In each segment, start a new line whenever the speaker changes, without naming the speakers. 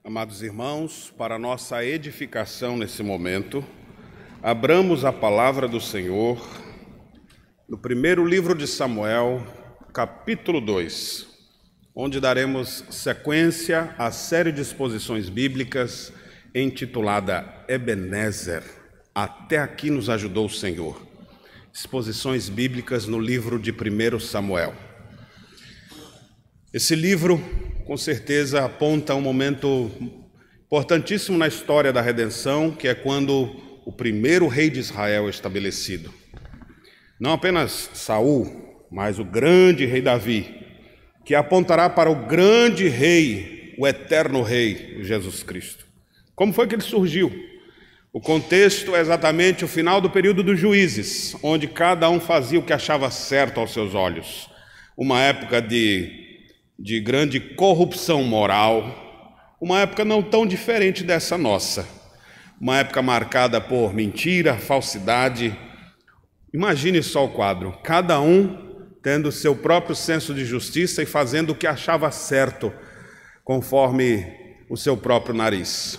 Amados irmãos, para nossa edificação nesse momento, abramos a palavra do Senhor no primeiro livro de Samuel, capítulo 2, onde daremos sequência à série de exposições bíblicas intitulada Ebenezer, Até Aqui Nos Ajudou o Senhor. Exposições bíblicas no livro de 1 Samuel. Esse livro, com certeza, aponta um momento importantíssimo na história da redenção, que é quando o primeiro rei de Israel é estabelecido. Não apenas Saul, mas o grande rei Davi, que apontará para o grande rei, o eterno rei, Jesus Cristo. Como foi que ele surgiu? O contexto é exatamente o final do período dos juízes, onde cada um fazia o que achava certo aos seus olhos. Uma época de grande corrupção moral, uma época não tão diferente dessa nossa, uma época marcada por mentira, falsidade. Imagine só o quadro, cada um tendo seu próprio senso de justiça e fazendo o que achava certo, conforme o seu próprio nariz.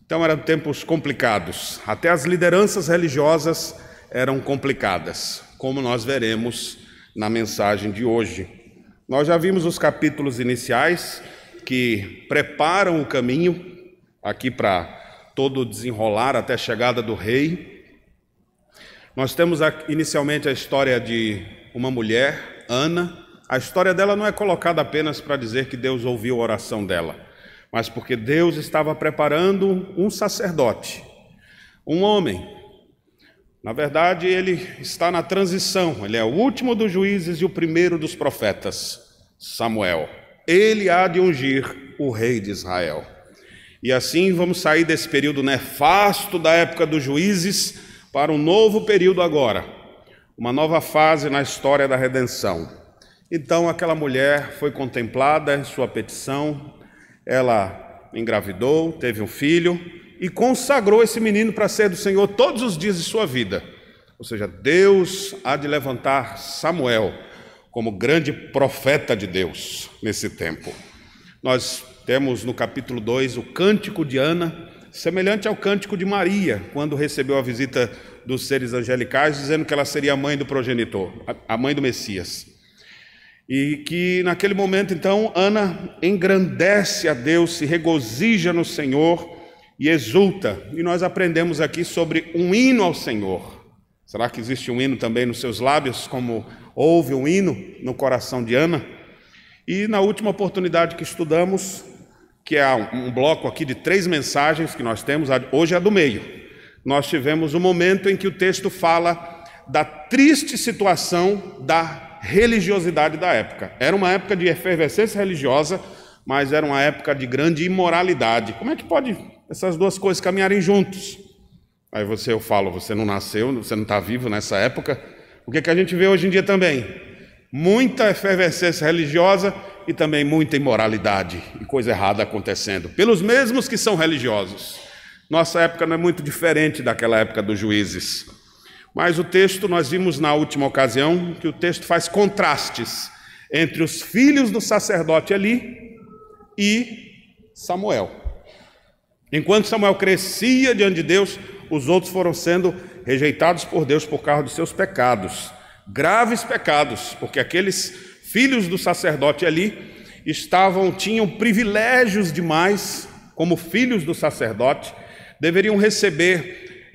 Então eram tempos complicados, até as lideranças religiosas eram complicadas, como nós veremos na mensagem de hoje. Nós já vimos os capítulos iniciais que preparam o caminho aqui para todo o desenrolar até a chegada do rei. Nós temos inicialmente a história de uma mulher, Ana. A história dela não é colocada apenas para dizer que Deus ouviu a oração dela, mas porque Deus estava preparando um sacerdote, um homem. Na verdade, ele está na transição, ele é o último dos juízes e o primeiro dos profetas, Samuel. Ele há de ungir o rei de Israel. E assim vamos sair desse período nefasto da época dos juízes para um novo período agora, uma nova fase na história da redenção. Então aquela mulher foi contemplada em sua petição, ela engravidou, teve um filho e consagrou esse menino para ser do Senhor todos os dias de sua vida. Ou seja, Deus há de levantar Samuel como grande profeta de Deus nesse tempo. Nós temos no capítulo 2 o cântico de Ana, semelhante ao cântico de Maria, quando recebeu a visita dos seres angelicais, dizendo que ela seria a mãe do progenitor, a mãe do Messias. E que naquele momento, então, Ana engrandece a Deus, se regozija no Senhor e exulta. E nós aprendemos aqui sobre um hino ao Senhor. Será que existe um hino também nos seus lábios, como houve um hino no coração de Ana? E na última oportunidade que estudamos, que é um bloco aqui de 3 mensagens que nós temos, hoje é a do meio, nós tivemos um momento em que o texto fala da triste situação da religiosidade da época. Era uma época de efervescência religiosa, mas era uma época de grande imoralidade. Como é que pode essas duas coisas caminharem juntos? Aí eu falo, você não nasceu, você não está vivo nessa época. O que a gente vê hoje em dia também? Muita efervescência religiosa e também muita imoralidade e coisa errada acontecendo, pelos mesmos que são religiosos. Nossa época não é muito diferente daquela época dos juízes. Mas o texto, nós vimos na última ocasião, que o texto faz contrastes entre os filhos do sacerdote Eli e Samuel. Enquanto Samuel crescia diante de Deus, os outros foram sendo rejeitados por Deus por causa de seus pecados, graves pecados, porque aqueles filhos do sacerdote Eli tinham privilégios demais, como filhos do sacerdote, deveriam receber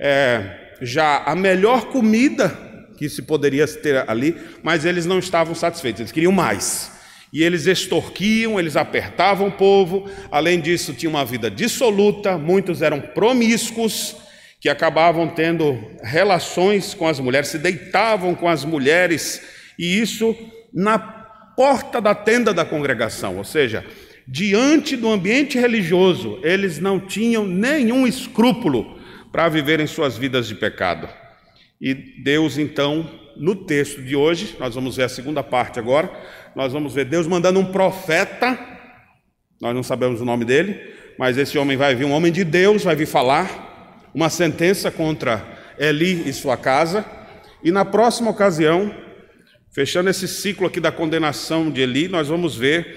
já a melhor comida que se poderia ter ali, mas eles não estavam satisfeitos, eles queriam mais. E eles extorquiam, eles apertavam o povo, além disso tinham uma vida dissoluta, muitos eram promíscuos, que acabavam tendo relações com as mulheres, se deitavam com as mulheres, e isso na porta da tenda da congregação, ou seja, diante do ambiente religioso, eles não tinham nenhum escrúpulo para viverem suas vidas de pecado. E Deus, então, no texto de hoje, nós vamos ver a segunda parte agora, nós vamos ver Deus mandando um profeta, nós não sabemos o nome dele, mas esse homem vai vir, um homem de Deus, vai vir falar uma sentença contra Eli e sua casa, e na próxima ocasião, fechando esse ciclo aqui da condenação de Eli, nós vamos ver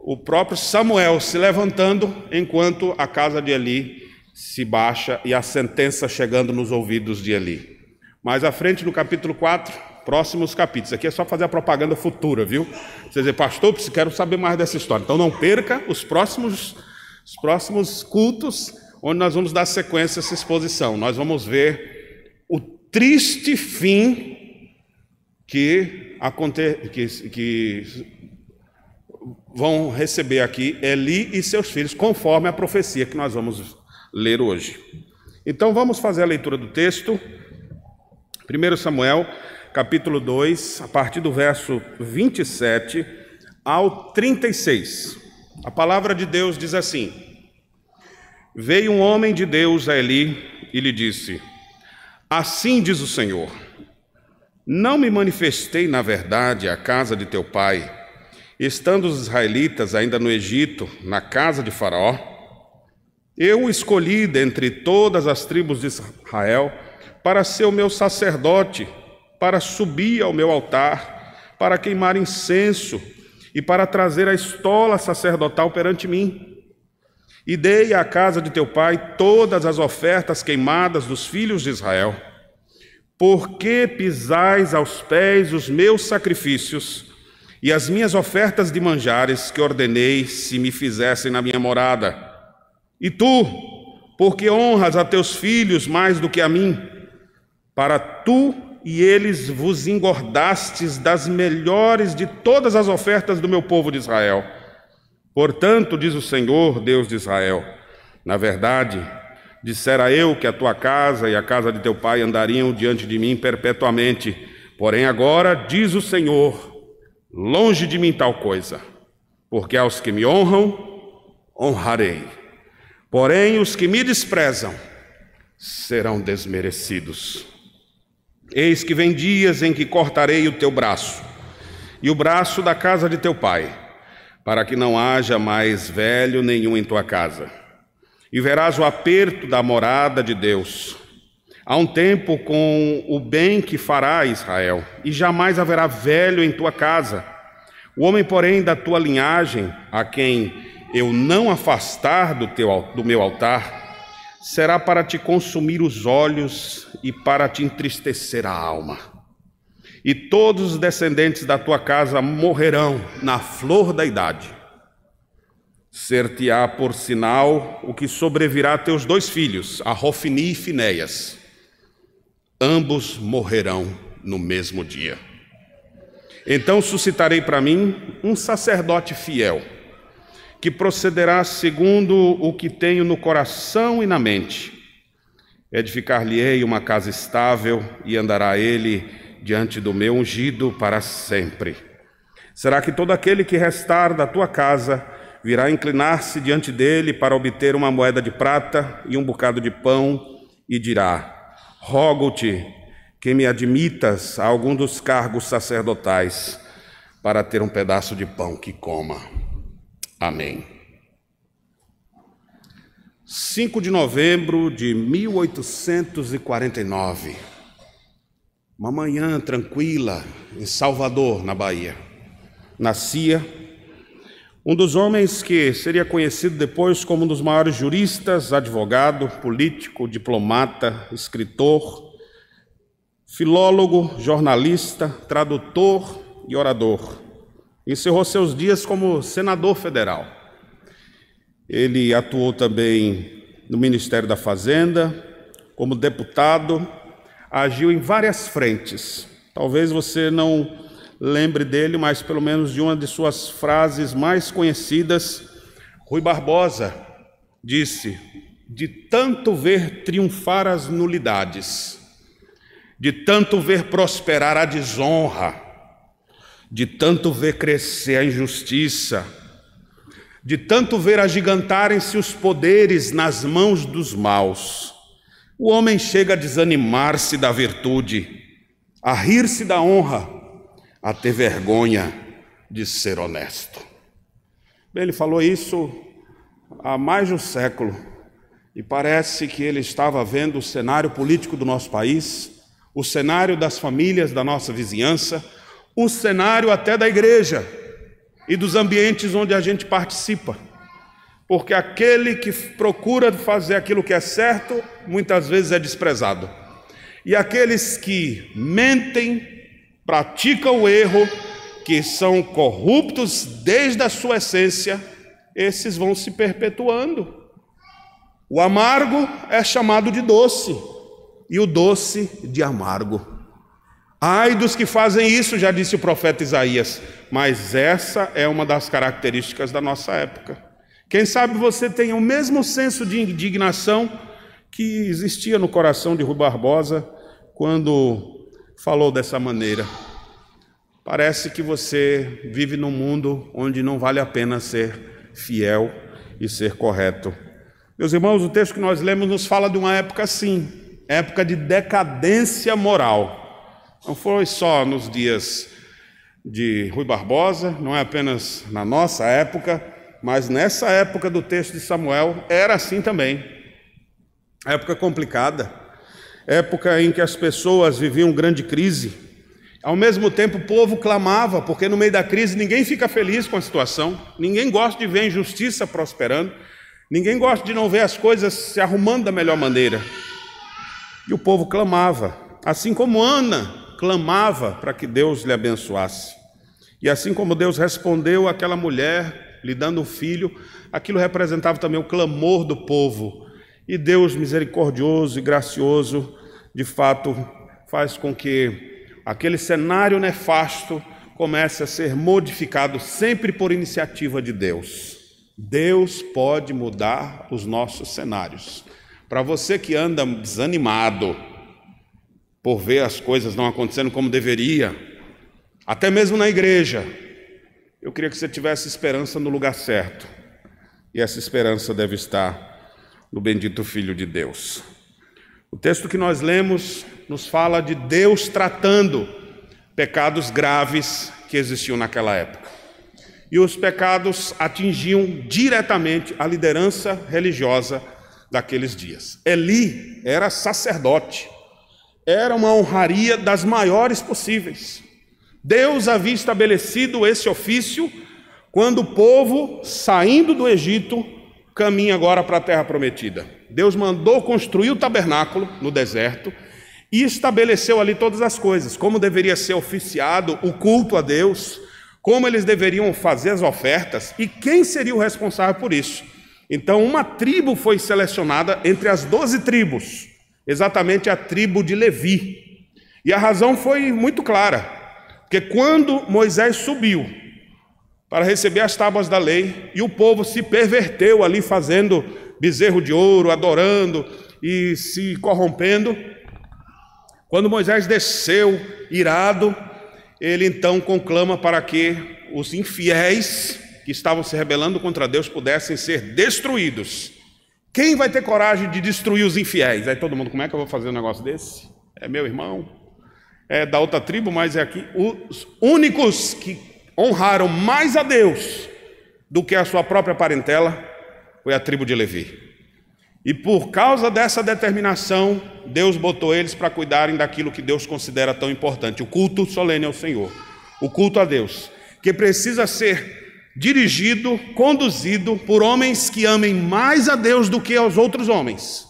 o próprio Samuel se levantando enquanto a casa de Eli se baixa e a sentença chegando nos ouvidos de Eli. Mais à frente, no capítulo 4, próximos capítulos. Aqui é só fazer a propaganda futura, viu? Você dizer, pastor, quero saber mais dessa história. Então não perca os próximos cultos, onde nós vamos dar sequência a essa exposição. Nós vamos ver o triste fim que vão receber aqui Eli e seus filhos, conforme a profecia que nós vamos ler hoje. Então vamos fazer a leitura do texto. 1 Samuel, capítulo 2, a partir do verso 27 ao 36. A palavra de Deus diz assim: Veio um homem de Deus a Eli e lhe disse: Assim diz o Senhor, não me manifestei na verdade à casa de teu pai, estando os israelitas ainda no Egito, na casa de Faraó? Eu o escolhi dentre todas as tribos de Israel para ser o meu sacerdote, para subir ao meu altar, para queimar incenso e para trazer a estola sacerdotal perante mim. E dei à casa de teu pai todas as ofertas queimadas dos filhos de Israel. Por que pisais aos pés os meus sacrifícios e as minhas ofertas de manjares que ordenei se me fizessem na minha morada? E tu, porque honras a teus filhos mais do que a mim, para tu e eles vos engordastes das melhores de todas as ofertas do meu povo de Israel. Portanto, diz o Senhor, Deus de Israel, na verdade, dissera eu que a tua casa e a casa de teu pai andariam diante de mim perpetuamente. Porém agora, diz o Senhor, longe de mim tal coisa, porque aos que me honram, honrarei. Porém, os que me desprezam serão desmerecidos. Eis que vem dias em que cortarei o teu braço e o braço da casa de teu pai, para que não haja mais velho nenhum em tua casa. E verás o aperto da morada de Deus. Há um tempo com o bem que fará Israel, e jamais haverá velho em tua casa. O homem, porém, da tua linhagem, a quem eu não afastar do meu altar, será para te consumir os olhos e para te entristecer a alma. E todos os descendentes da tua casa morrerão na flor da idade. Ser-te-á por sinal o que sobrevirá a teus dois filhos, a Hofni e Finéias. Ambos morrerão no mesmo dia. Então suscitarei para mim um sacerdote fiel, que procederá segundo o que tenho no coração e na mente. Edificar-lhe-ei uma casa estável e andará ele diante do meu ungido para sempre. Será que todo aquele que restar da tua casa virá inclinar-se diante dele para obter uma moeda de prata e um bocado de pão e dirá: rogo-te que me admitas a algum dos cargos sacerdotais para ter um pedaço de pão que coma. Amém. 5 de novembro de 1849. Uma manhã tranquila em Salvador, na Bahia. Nascia um dos homens que seria conhecido depois como um dos maiores juristas, advogado, político, diplomata, escritor, filólogo, jornalista, tradutor e orador. Encerrou seus dias como senador federal. Ele atuou também no Ministério da Fazenda, como deputado, agiu em várias frentes. Talvez você não lembre dele, mas pelo menos de uma de suas frases mais conhecidas, Rui Barbosa disse: de tanto ver triunfar as nulidades, de tanto ver prosperar a desonra, de tanto ver crescer a injustiça, de tanto ver agigantarem-se os poderes nas mãos dos maus, o homem chega a desanimar-se da virtude, a rir-se da honra, a ter vergonha de ser honesto. Bem, ele falou isso há mais de um século e parece que ele estava vendo o cenário político do nosso país, o cenário das famílias da nossa vizinhança, o cenário até da igreja. e dos ambientes onde a gente participa. Porque aquele que procura fazer aquilo que é certo, muitas vezes é desprezado. E aqueles que mentem, praticam o erro, que são corruptos desde a sua essência, esses vão se perpetuando. O amargo é chamado de doce, e o doce de amargo. Ai dos que fazem isso, já disse o profeta Isaías, mas essa é uma das características da nossa época. Quem sabe você tenha o mesmo senso de indignação que existia no coração de Rui Barbosa quando falou dessa maneira. Parece que você vive num mundo onde não vale a pena ser fiel e ser correto. Meus irmãos, o texto que nós lemos nos fala de uma época assim, época de decadência moral. Não foi só nos dias de Rui Barbosa, não é apenas na nossa época, mas nessa época do texto de Samuel era assim também. Época complicada, época em que as pessoas viviam grande crise. Ao mesmo tempo o povo clamava, porque no meio da crise ninguém fica feliz com a situação, ninguém gosta de ver a injustiça prosperando, ninguém gosta de não ver as coisas se arrumando da melhor maneira. E o povo clamava, assim como Ana clamava para que Deus lhe abençoasse. E assim como Deus respondeu àquela mulher, lhe dando um filho, aquilo representava também o clamor do povo. E Deus, misericordioso e gracioso, de fato, faz com que aquele cenário nefasto comece a ser modificado sempre por iniciativa de Deus. Deus pode mudar os nossos cenários. Para você que anda desanimado por ver as coisas não acontecendo como deveria, até mesmo na igreja, eu queria que você tivesse esperança no lugar certo. E essa esperança deve estar no bendito Filho de Deus. O texto que nós lemos nos fala de Deus tratando pecados graves que existiam naquela época. E os pecados atingiam diretamente a liderança religiosa daqueles dias. Eli era sacerdote. Era uma honraria das maiores possíveis. Deus havia estabelecido esse ofício quando o povo, saindo do Egito, caminha agora para a terra prometida. Deus mandou construir o tabernáculo no deserto e estabeleceu ali todas as coisas, como deveria ser oficiado o culto a Deus, como eles deveriam fazer as ofertas e quem seria o responsável por isso. Então uma tribo foi selecionada entre as 12 tribos, exatamente a tribo de Levi. E a razão foi muito clara. Porque quando Moisés subiu para receber as tábuas da lei, e o povo se perverteu ali fazendo bezerro de ouro, adorando e se corrompendo, quando Moisés desceu irado, ele então conclama para que os infiéis que estavam se rebelando contra Deus pudessem ser destruídos. Quem vai ter coragem de destruir os infiéis? Aí todo mundo, como é que eu vou fazer um negócio desse? É meu irmão? É da outra tribo, mas é aqui. Os únicos que honraram mais a Deus do que a sua própria parentela foi a tribo de Levi. E por causa dessa determinação, Deus botou eles para cuidarem daquilo que Deus considera tão importante, o culto solene ao Senhor, o culto a Deus, que precisa ser dirigido, conduzido por homens que amem mais a Deus do que aos outros homens,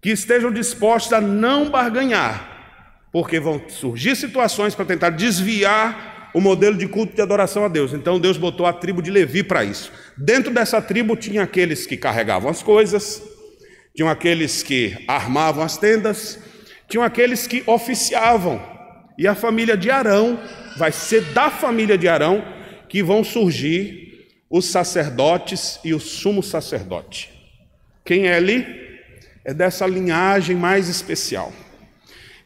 que estejam dispostos a não barganhar, porque vão surgir situações para tentar desviar o modelo de culto de adoração a Deus. Então Deus botou a tribo de Levi para isso. Dentro dessa tribo tinha aqueles que carregavam as coisas, tinham aqueles que armavam as tendas, tinham aqueles que oficiavam. E a família de Arão, vai ser da família de Arão que vão surgir os sacerdotes e o sumo sacerdote. Quem é Eli? É dessa linhagem mais especial.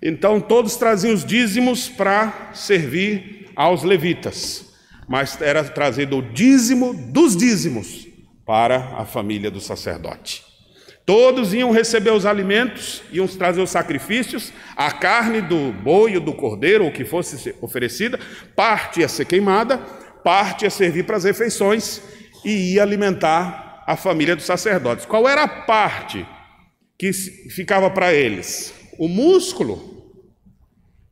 Então todos traziam os dízimos para servir aos levitas, mas era trazido o dízimo dos dízimos para a família do sacerdote. Todos iam receber os alimentos, iam trazer os sacrifícios, a carne do boi ou do cordeiro, ou que fosse oferecida, parte ia ser queimada, parte ia servir para as refeições e ia alimentar a família dos sacerdotes. Qual era a parte que ficava para eles? O músculo.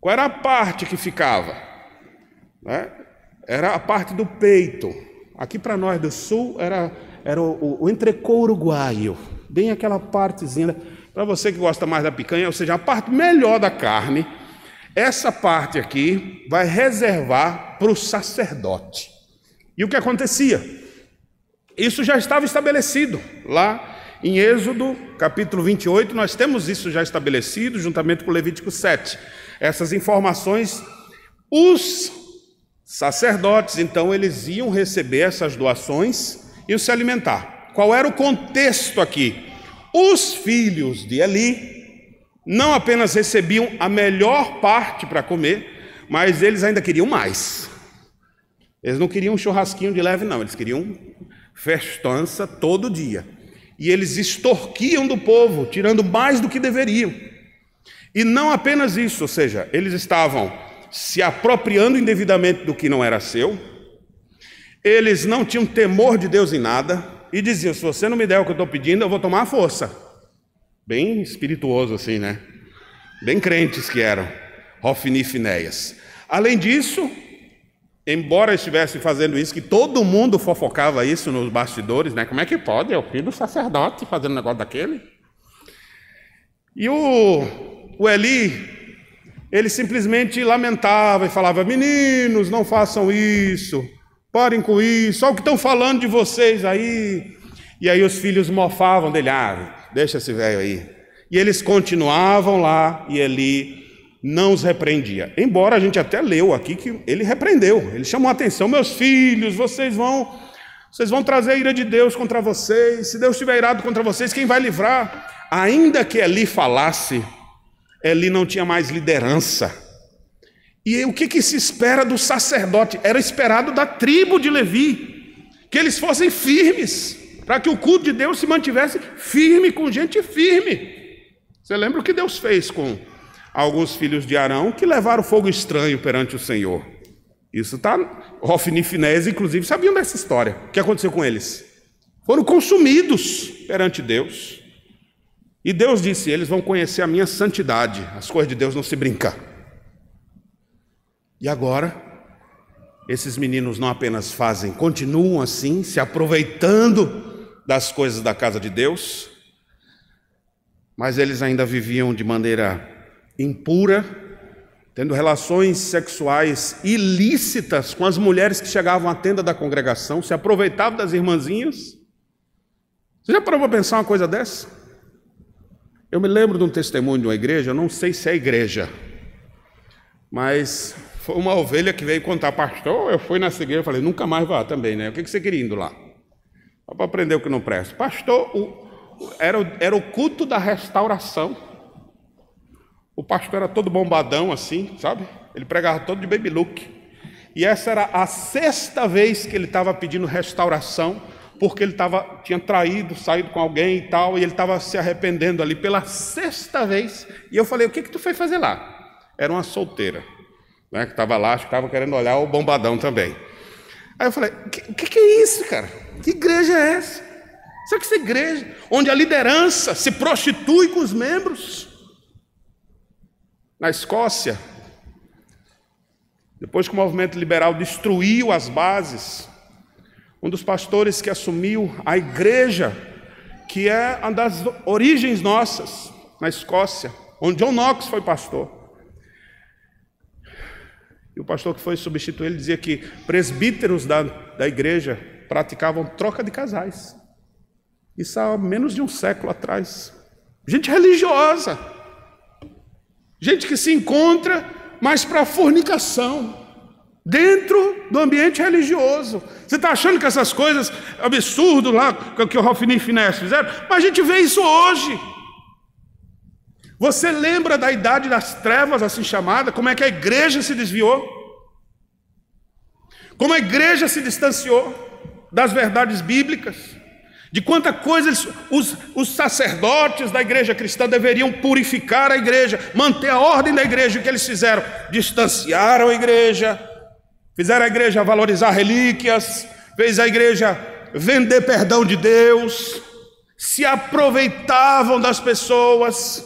Qual era a parte que ficava? era a parte do peito. Aqui para nós do sul era o entrecô uruguaio, bem aquela partezinha. Para você que gosta mais da picanha, ou seja, a parte melhor da carne, essa parte aqui vai reservar para o sacerdote. E o que acontecia? Isso já estava estabelecido lá em Êxodo, capítulo 28, nós temos isso já estabelecido, juntamente com Levítico 7. Essas informações, os sacerdotes, então, eles iam receber essas doações e se alimentar. Qual era o contexto aqui? Os filhos de Eli não apenas recebiam a melhor parte para comer, mas eles ainda queriam mais. Eles não queriam um churrasquinho de leve, não, eles queriam festança todo dia. E eles extorquiam do povo, tirando mais do que deveriam. E não apenas isso, ou seja, eles estavam se apropriando indevidamente do que não era seu, eles não tinham temor de Deus em nada, e diziam, se você não me der o que eu estou pedindo, eu vou tomar a força. Bem espirituoso assim, né? Bem crentes que eram, Hofni e Finéias. Além disso, embora estivesse fazendo isso, que todo mundo fofocava isso nos bastidores, né? Como é que pode? É o filho do sacerdote fazendo um negócio daquele. E o Eli, ele simplesmente lamentava e falava, meninos, não façam isso, parem com isso, olha o que estão falando de vocês aí. E aí os filhos mofavam dele, deixa esse velho aí. E eles continuavam lá e Eli não os repreendia. Embora a gente até leu aqui que ele repreendeu, ele chamou a atenção, meus filhos, vocês vão trazer a ira de Deus contra vocês, se Deus estiver irado contra vocês, quem vai livrar? Ainda que Eli falasse, Eli não tinha mais liderança. E o que se espera do sacerdote? Era esperado da tribo de Levi, que eles fossem firmes, para que o culto de Deus se mantivesse firme, com gente firme. Você lembra o que Deus fez com alguns filhos de Arão que levaram fogo estranho perante o Senhor? Isso está... Hofni e Finéias, inclusive, sabiam dessa história. O que aconteceu com eles? Foram consumidos perante Deus. E Deus disse, eles vão conhecer a minha santidade. As coisas de Deus não se brincam. E agora, esses meninos não apenas continuam assim, se aproveitando das coisas da casa de Deus, mas eles ainda viviam de maneira impura, tendo relações sexuais ilícitas com as mulheres que chegavam à tenda da congregação, se aproveitavam das irmãzinhas. Você já parou para pensar uma coisa dessa? Eu me lembro de um testemunho de uma igreja, eu não sei se é igreja, mas foi uma ovelha que veio contar, pastor, eu fui nessa igreja, eu falei, nunca mais vá também, né? O que você queria indo lá? Só para aprender o que não presta. Pastor, era o culto da restauração. O pastor era todo bombadão assim, sabe? Ele pregava todo de baby look. E essa era a 6ª vez que ele estava pedindo restauração, porque ele tinha saído com alguém e tal, e ele estava se arrependendo ali pela 6ª vez. E eu falei, o que tu foi fazer lá? Era uma solteira, né, que estava lá, acho que estava querendo olhar o bombadão também. Aí eu falei, o que é isso, cara? Que igreja é essa? Sabe que essa igreja, onde a liderança se prostitui com os membros? Na Escócia, depois que o movimento liberal destruiu as bases, um dos pastores que assumiu a igreja, que é uma das origens nossas, na Escócia, onde John Knox foi pastor. E o pastor que foi substituir, ele dizia que presbíteros da igreja praticavam troca de casais. Isso há menos de um século atrás. Gente religiosa. Gente que se encontra, mas para fornicação. Dentro do ambiente religioso. Você está achando que essas coisas, absurdo lá, que o Hofni e Finéias fizeram? Mas a gente vê isso hoje. Você lembra da idade das trevas, assim chamada? Como é que a igreja se desviou? Como a igreja se distanciou das verdades bíblicas? De quanta coisa os sacerdotes da igreja cristã deveriam purificar a igreja, manter a ordem da igreja. O que eles fizeram? Distanciaram a igreja, fizeram a igreja valorizar relíquias, fez a igreja vender perdão de Deus, se aproveitavam das pessoas.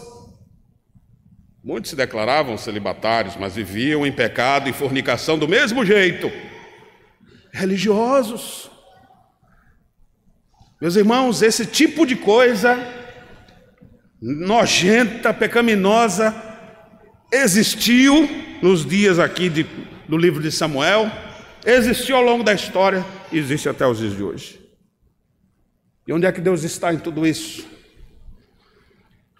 Muitos se declaravam celibatários, mas viviam em pecado e fornicação do mesmo jeito. religiosos. Meus irmãos, esse tipo de coisa nojenta, pecaminosa, existiu nos dias aqui do livro de Samuel, existiu ao longo da história e existe até os dias de hoje. E onde é que Deus está em tudo isso?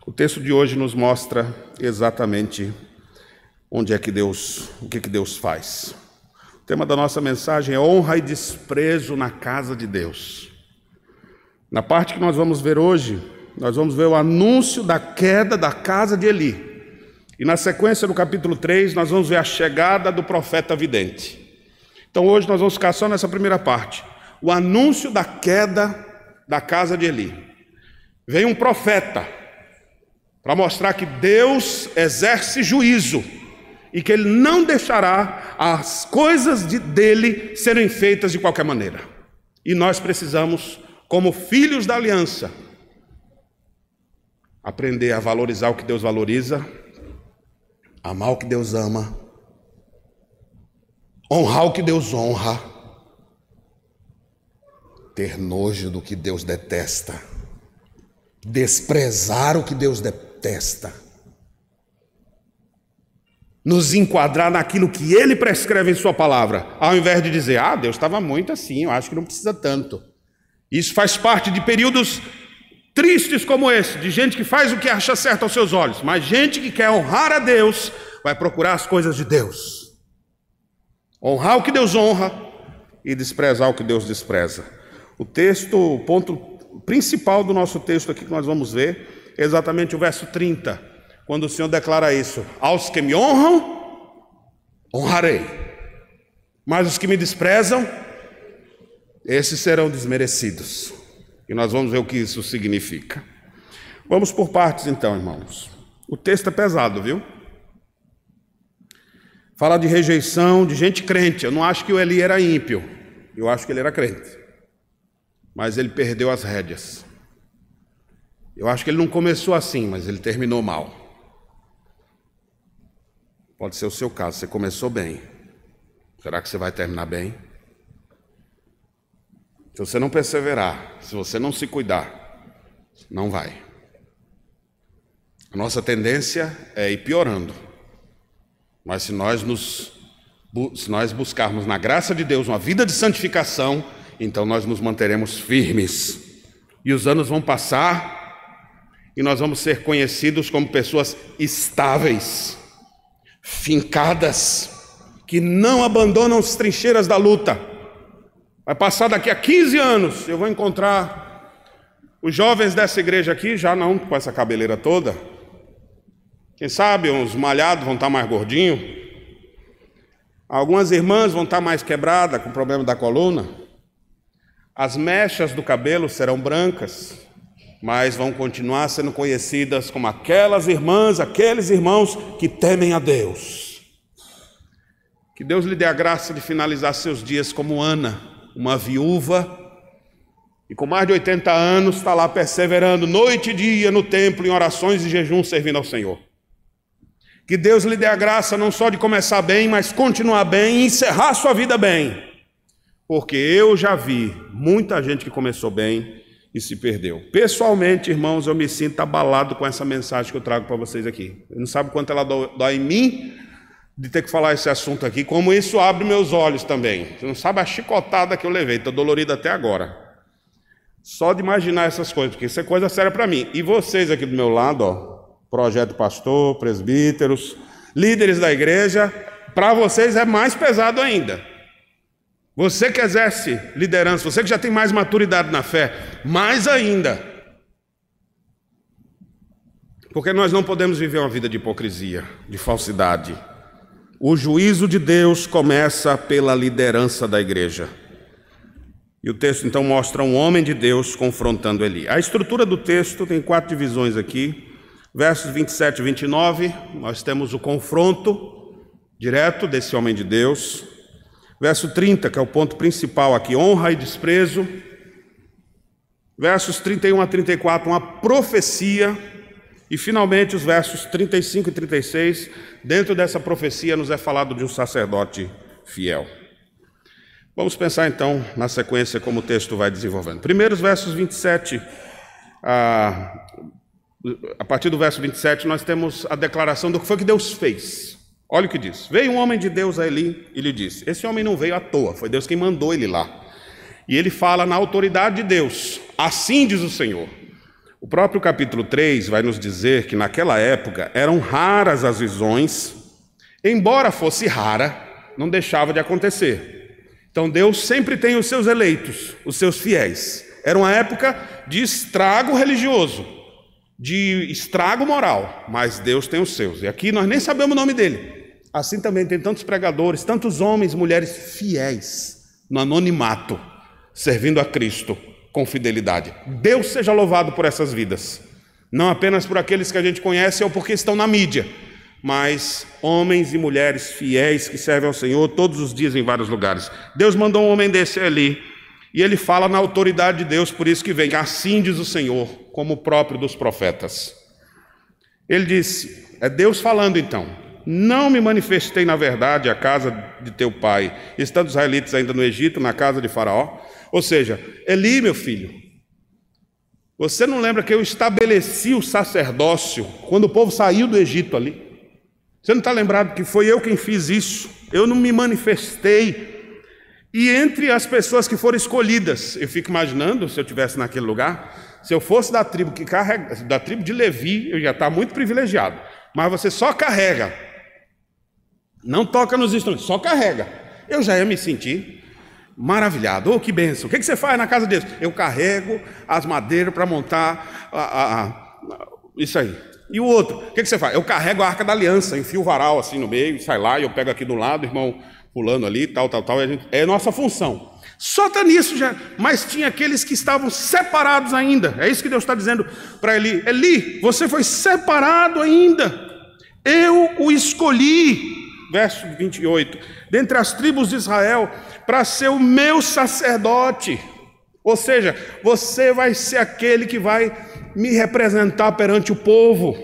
O texto de hoje nos mostra exatamente onde é que Deus, o que Deus faz. O tema da nossa mensagem é honra e desprezo na casa de Deus. Na parte que nós vamos ver hoje, nós vamos ver o anúncio da queda da casa de Eli. E na sequência do capítulo 3, nós vamos ver a chegada do profeta vidente. Então hoje nós vamos ficar só nessa primeira parte. O anúncio da queda da casa de Eli. Vem um profeta para mostrar que Deus exerce juízo e que Ele não deixará as coisas dele serem feitas de qualquer maneira. E nós precisamos, como filhos da aliança, aprender a valorizar o que Deus valoriza, amar o que Deus ama, honrar o que Deus honra, ter nojo do que Deus detesta, desprezar o que Deus detesta, nos enquadrar naquilo que Ele prescreve em sua palavra, ao invés de dizer, Deus estava muito assim, eu acho que não precisa tanto. Isso faz parte de períodos tristes como esse, de gente que faz o que acha certo aos seus olhos, mas gente que quer honrar a Deus, vai procurar as coisas de Deus. Honrar o que Deus honra e desprezar o que Deus despreza. O texto, o ponto principal do nosso texto aqui que nós vamos ver, é exatamente o verso 30, quando o Senhor declara isso: aos que me honram, honrarei, mas os que me desprezam, esses serão desmerecidos. E nós vamos ver o que isso significa. Vamos por partes então, irmãos. O texto é pesado, viu? Fala de rejeição, de gente crente. Eu não acho que o Eli era ímpio. Eu acho que ele era crente. Mas ele perdeu as rédeas. Eu acho que ele não começou assim, mas ele terminou mal. Pode ser o seu caso. Você começou bem. Será que você vai terminar bem? Se você não perseverar, se você não se cuidar, não vai. A nossa tendência é ir piorando. Mas se nós buscarmos na graça de Deus uma vida de santificação, então nós nos manteremos firmes. E os anos vão passar e nós vamos ser conhecidos como pessoas estáveis, fincadas, que não abandonam as trincheiras da luta. Vai passar daqui a 15 anos, eu vou encontrar os jovens dessa igreja aqui, já não com essa cabeleira toda. Quem sabe uns malhados vão estar mais gordinhos. Algumas irmãs vão estar mais quebradas com o problema da coluna. As mechas do cabelo serão brancas, mas vão continuar sendo conhecidas como aquelas irmãs, aqueles irmãos que temem a Deus. Que Deus lhe dê a graça de finalizar seus dias como Ana, uma viúva, e com mais de 80 anos está lá perseverando noite e dia no templo, em orações e jejum, servindo ao Senhor. Que Deus lhe dê a graça não só de começar bem, mas continuar bem e encerrar sua vida bem. Porque eu já vi muita gente que começou bem e se perdeu. Pessoalmente, irmãos, eu me sinto abalado com essa mensagem que eu trago para vocês aqui. Você não sabe quanto ela dói em mim de ter que falar esse assunto aqui, como isso abre meus olhos também. Você não sabe a chicotada que eu levei, estou dolorido até agora. Só de imaginar essas coisas, porque isso é coisa séria para mim. E vocês aqui do meu lado, projeto pastor, presbíteros, líderes da igreja, para vocês é mais pesado ainda. Você que exerce liderança, você que já tem mais maturidade na fé, mais ainda. Porque nós não podemos viver uma vida de hipocrisia, de falsidade. O juízo de Deus começa pela liderança da igreja. E o texto então mostra um homem de Deus confrontando Eli. A estrutura do texto tem 4 divisões aqui. Versos 27 e 29, nós temos o confronto direto desse homem de Deus. Verso 30, que é o ponto principal aqui, honra e desprezo. Versos 31 a 34, uma profecia. E finalmente os versos 35 e 36, dentro dessa profecia nos é falado de um sacerdote fiel. Vamos pensar então na sequência como o texto vai desenvolvendo. Primeiros versos 27, a partir do verso 27, nós temos a declaração do que foi que Deus fez. Olha o que diz. Veio um homem de Deus a Eli e lhe disse. Esse homem não veio à toa, foi Deus quem mandou ele lá. E ele fala na autoridade de Deus. Assim diz o Senhor. O próprio capítulo 3 vai nos dizer que naquela época eram raras as visões, embora fosse rara, não deixava de acontecer. Então Deus sempre tem os seus eleitos, os seus fiéis. Era uma época de estrago religioso, de estrago moral, mas Deus tem os seus. E aqui nós nem sabemos o nome dele. Assim também tem tantos pregadores, tantos homens e mulheres fiéis, no anonimato, servindo a Cristo com fidelidade. Deus seja louvado por essas vidas. Não apenas por aqueles que a gente conhece ou porque estão na mídia, mas homens e mulheres fiéis que servem ao Senhor todos os dias em vários lugares. Deus mandou um homem desse ali, e ele fala na autoridade de Deus, por isso que vem, assim diz o Senhor, como o próprio dos profetas. Ele disse, é Deus falando então, não me manifestei na verdade à casa de teu pai, estando os israelitas ainda no Egito, na casa de Faraó. Ou seja, Eli, meu filho, você não lembra que eu estabeleci o sacerdócio quando o povo saiu do Egito ali? Você não está lembrado que foi eu quem fiz isso? Eu não me manifestei. E entre as pessoas que foram escolhidas, eu fico imaginando, se eu estivesse naquele lugar, se eu fosse da tribo de Levi, eu já estava muito privilegiado. Mas você só carrega, não toca nos instrumentos, só carrega. Eu já ia me sentir maravilhado. Oh, que bênção. O que você faz na casa de Deus? Eu carrego as madeiras para montar isso aí. E o outro, o que você faz? Eu carrego a arca da aliança, enfio o varal assim no meio, e sai lá, e eu pego aqui do lado, irmão pulando ali, tal, e é nossa função. Só está nisso já, mas tinha aqueles que estavam separados ainda. É isso que Deus está dizendo para Eli. Eli, você foi separado ainda. Eu o escolhi, verso 28, dentre as tribos de Israel, para ser o meu sacerdote. Ou seja, você vai ser aquele que vai me representar perante o povo.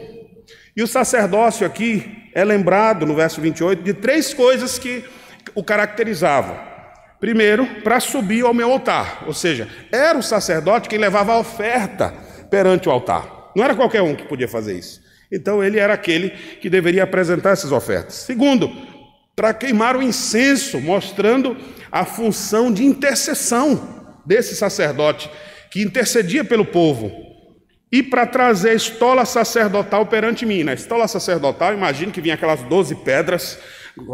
E o sacerdócio aqui é lembrado no verso 28 de 3 coisas que o caracterizavam. Primeiro, para subir ao meu altar, ou seja, era o sacerdote que levava a oferta perante o altar. Não era qualquer um que podia fazer isso. Então ele era aquele que deveria apresentar essas ofertas. Segundo, para queimar o incenso, mostrando a função de intercessão desse sacerdote que intercedia pelo povo. E para trazer a estola sacerdotal perante mim. Na estola sacerdotal, imagine que vinha aquelas 12 pedras,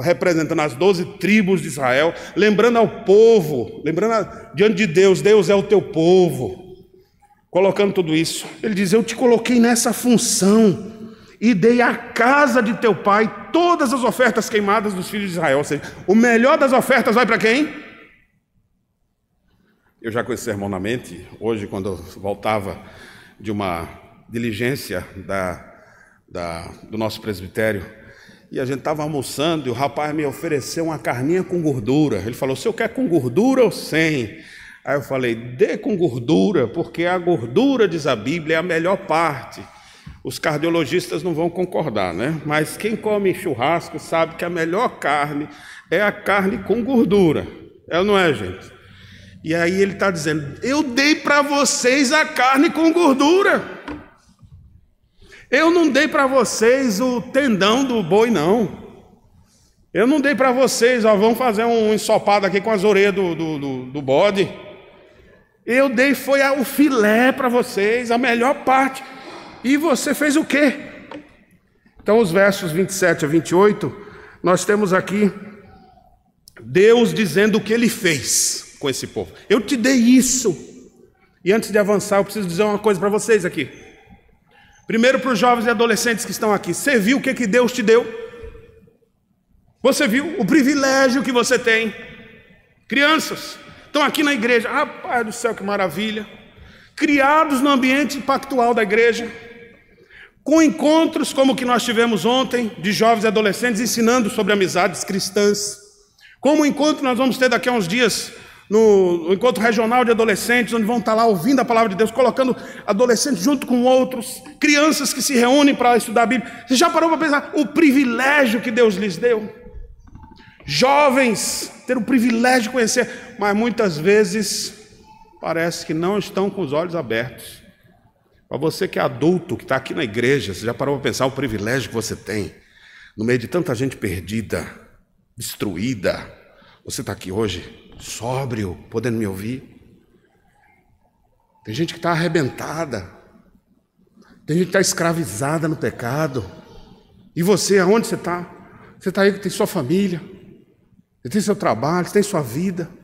representando as 12 tribos de Israel, lembrando ao povo, diante de Deus, Deus é o teu povo, colocando tudo isso. Ele diz, eu te coloquei nessa função, e dei à casa de teu pai todas as ofertas queimadas dos filhos de Israel. Ou seja, o melhor das ofertas vai para quem? Eu já com esse sermão na mente, hoje quando eu voltava de uma diligência do nosso presbitério, e a gente estava almoçando, e o rapaz me ofereceu uma carninha com gordura. Ele falou, o senhor quer com gordura ou sem? Aí eu falei, dê com gordura, porque a gordura, diz a Bíblia, é a melhor parte. Os cardiologistas não vão concordar, né? Mas quem come churrasco sabe que a melhor carne é a carne com gordura. Ela não é, gente? E aí ele está dizendo, eu dei para vocês a carne com gordura. Eu não dei para vocês o tendão do boi, não. Eu não dei para vocês, ó, vamos fazer um ensopado aqui com as orelhas do bode. Eu dei foi o filé para vocês, a melhor parte. E você fez o quê? Então os versos 27 a 28, nós temos aqui Deus dizendo o que Ele fez com esse povo. Eu te dei isso. E antes de avançar, eu preciso dizer uma coisa para vocês aqui. Primeiro para os jovens e adolescentes que estão aqui. Você viu o que Deus te deu? Você viu o privilégio que você tem? Crianças, estão aqui na igreja. Rapaz do céu, que maravilha. Criados no ambiente pactual da igreja. Com encontros como o que nós tivemos ontem, de jovens e adolescentes ensinando sobre amizades cristãs. Como o encontro nós vamos ter daqui a uns dias, no encontro regional de adolescentes, onde vão estar lá ouvindo a palavra de Deus, colocando adolescentes junto com outros, crianças que se reúnem para estudar a Bíblia. Você já parou para pensar o privilégio que Deus lhes deu? Jovens, ter o privilégio de conhecer mas muitas vezes parece que não estão com os olhos abertos. Para você que é adulto, que está aqui na igreja, você já parou para pensar o privilégio que você tem, no meio de tanta gente perdida, destruída, você está aqui hoje, sóbrio, podendo me ouvir. Tem gente que está arrebentada, tem gente que está escravizada no pecado. E você, aonde você está? Você está aí que tem sua família, você tem seu trabalho, você tem sua vida.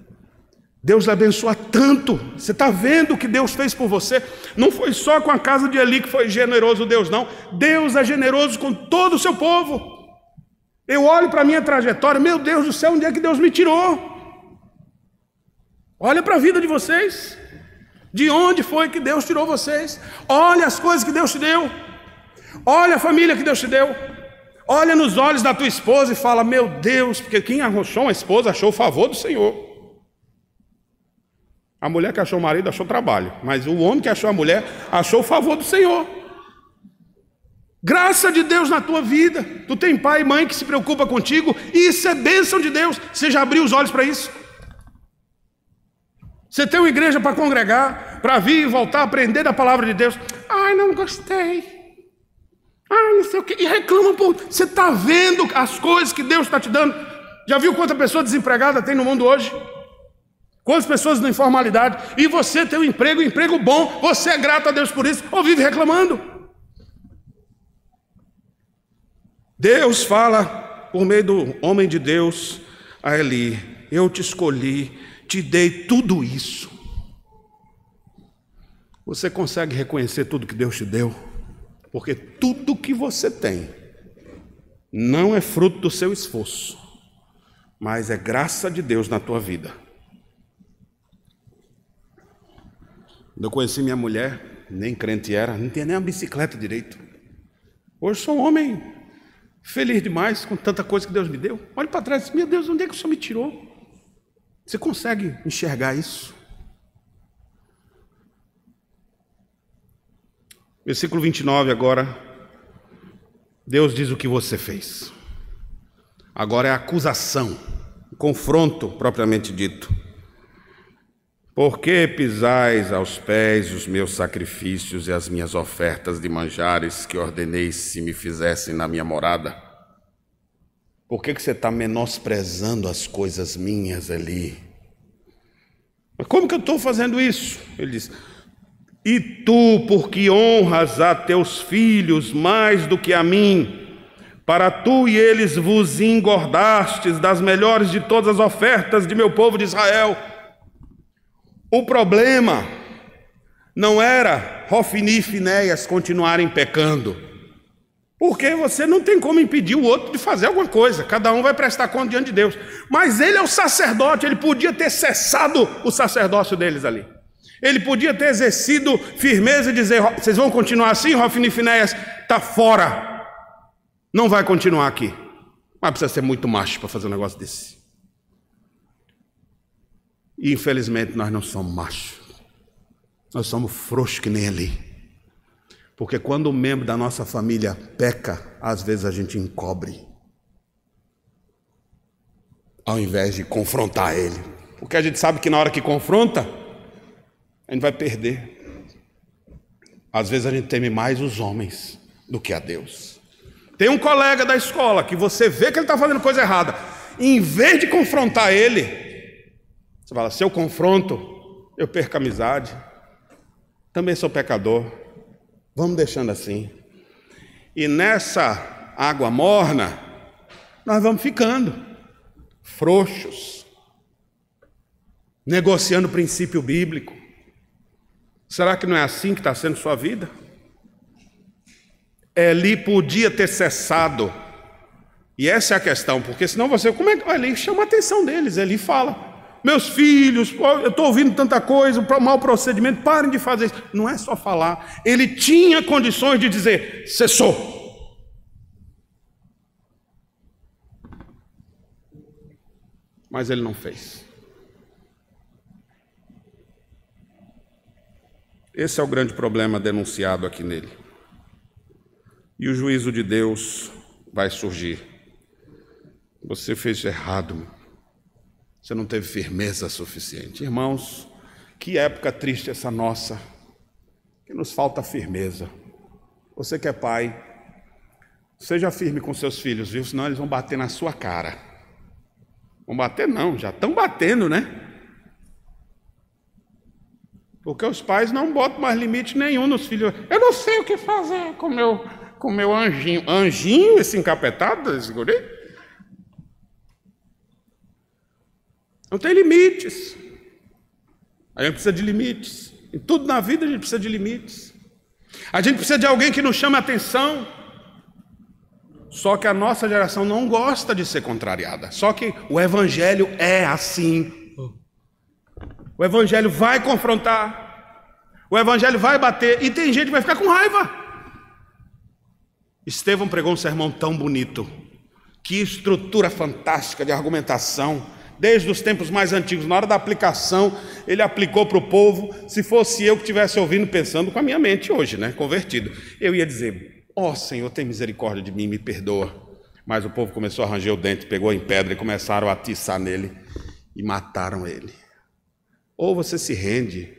Deus lhe abençoa tanto. Você está vendo o que Deus fez por você? Não foi só com a casa de Eli que foi generoso Deus, não. Deus é generoso com todo o seu povo. Eu olho para a minha trajetória, meu Deus do céu, onde é que Deus me tirou? Olha para a vida de vocês. De onde foi que Deus tirou vocês? Olha as coisas que Deus te deu. Olha a família que Deus te deu. Olha nos olhos da tua esposa e fala, meu Deus, porque quem achou uma esposa achou o favor do Senhor. A mulher que achou o marido achou trabalho, mas o homem que achou a mulher achou o favor do Senhor. Graça de Deus na tua vida. Tu tem pai e mãe que se preocupa contigo, e isso é bênção de Deus. Você já abriu os olhos para isso? Você tem uma igreja para congregar, para vir e voltar a aprender da palavra de Deus. Ai, não gostei. Ai, não sei o quê. E reclama, pô. Você está vendo as coisas que Deus está te dando? Já viu quanta pessoa desempregada tem no mundo hoje? Quantas pessoas na informalidade? E você tem um emprego bom. Você é grato a Deus por isso, ou vive reclamando? Deus fala por meio do homem de Deus a Eli: eu te escolhi, te dei tudo isso. Você consegue reconhecer tudo que Deus te deu? Porque tudo que você tem não é fruto do seu esforço, mas é graça de Deus na tua vida. Quando eu conheci minha mulher, nem crente era, não tinha nem uma bicicleta direito. Hoje sou um homem feliz demais com tanta coisa que Deus me deu. Olha para trás e diz, meu Deus, onde é que o Senhor me tirou? Você consegue enxergar isso? Versículo 29 agora. Deus diz o que você fez. Agora é a acusação, o confronto propriamente dito. Por que pisais aos pés os meus sacrifícios e as minhas ofertas de manjares que ordenei se me fizessem na minha morada? Por que você está menosprezando as coisas minhas ali? Mas como que eu estou fazendo isso? Ele diz, e tu, porque honras a teus filhos mais do que a mim, para tu e eles vos engordastes das melhores de todas as ofertas de meu povo de Israel. O problema não era Hofni e Finéias continuarem pecando, porque você não tem como impedir o outro de fazer alguma coisa, cada um vai prestar conta diante de Deus. Mas ele é o sacerdote, ele podia ter cessado o sacerdócio deles ali. Ele podia ter exercido firmeza e dizer, vocês vão continuar assim, Hofni e Finéias? Está fora, não vai continuar aqui. Mas precisa ser muito macho para fazer um negócio desse. E infelizmente nós não somos machos, nós somos frouxos que nem ele. Porque quando um membro da nossa família peca, às vezes a gente encobre, ao invés de confrontar ele. Porque a gente sabe que na hora que confronta, a gente vai perder. Às vezes a gente teme mais os homens do que a Deus. Tem um colega da escola que você vê que ele está fazendo coisa errada, em vez de confrontar ele, você fala, se eu confronto, eu perco a amizade, também sou pecador, vamos deixando assim. E nessa água morna, nós vamos ficando frouxos, negociando o princípio bíblico. Será que não é assim que está sendo sua vida? Eli podia ter cessado, e essa é a questão, porque senão você, como é que Eli chama a atenção deles? Eli fala, meus filhos, eu estou ouvindo tanta coisa, mau procedimento, parem de fazer isso. Não é só falar, ele tinha condições de dizer, cessou. Mas ele não fez. Esse é o grande problema denunciado aqui nele. E o juízo de Deus vai surgir. Você fez errado. Você não teve firmeza suficiente. Irmãos, que época triste essa nossa, que nos falta firmeza. Você que é pai, seja firme com seus filhos, viu? Senão eles vão bater na sua cara. Vão bater não, já estão batendo, né? Porque os pais não botam mais limite nenhum nos filhos. Eu não sei o que fazer com meu anjinho. Anjinho, esse encapetado, esse guri? Não tem limites. A gente precisa de limites. Em tudo na vida a gente precisa de limites. A gente precisa de alguém que nos chame a atenção. Só que a nossa geração não gosta de ser contrariada. Só que o evangelho é assim. O evangelho vai confrontar. O evangelho vai bater. E tem gente que vai ficar com raiva. Estevão pregou um sermão tão bonito. Que estrutura fantástica de argumentação. Desde os tempos mais antigos, na hora da aplicação, ele aplicou para o povo. Se fosse eu que estivesse ouvindo, pensando com a minha mente hoje, né, convertido, eu ia dizer: ó Senhor, tem misericórdia de mim, me perdoa. Mas o povo começou a ranger o dente, pegou em pedra e começaram a atiçar nele e mataram ele. Ou você se rende,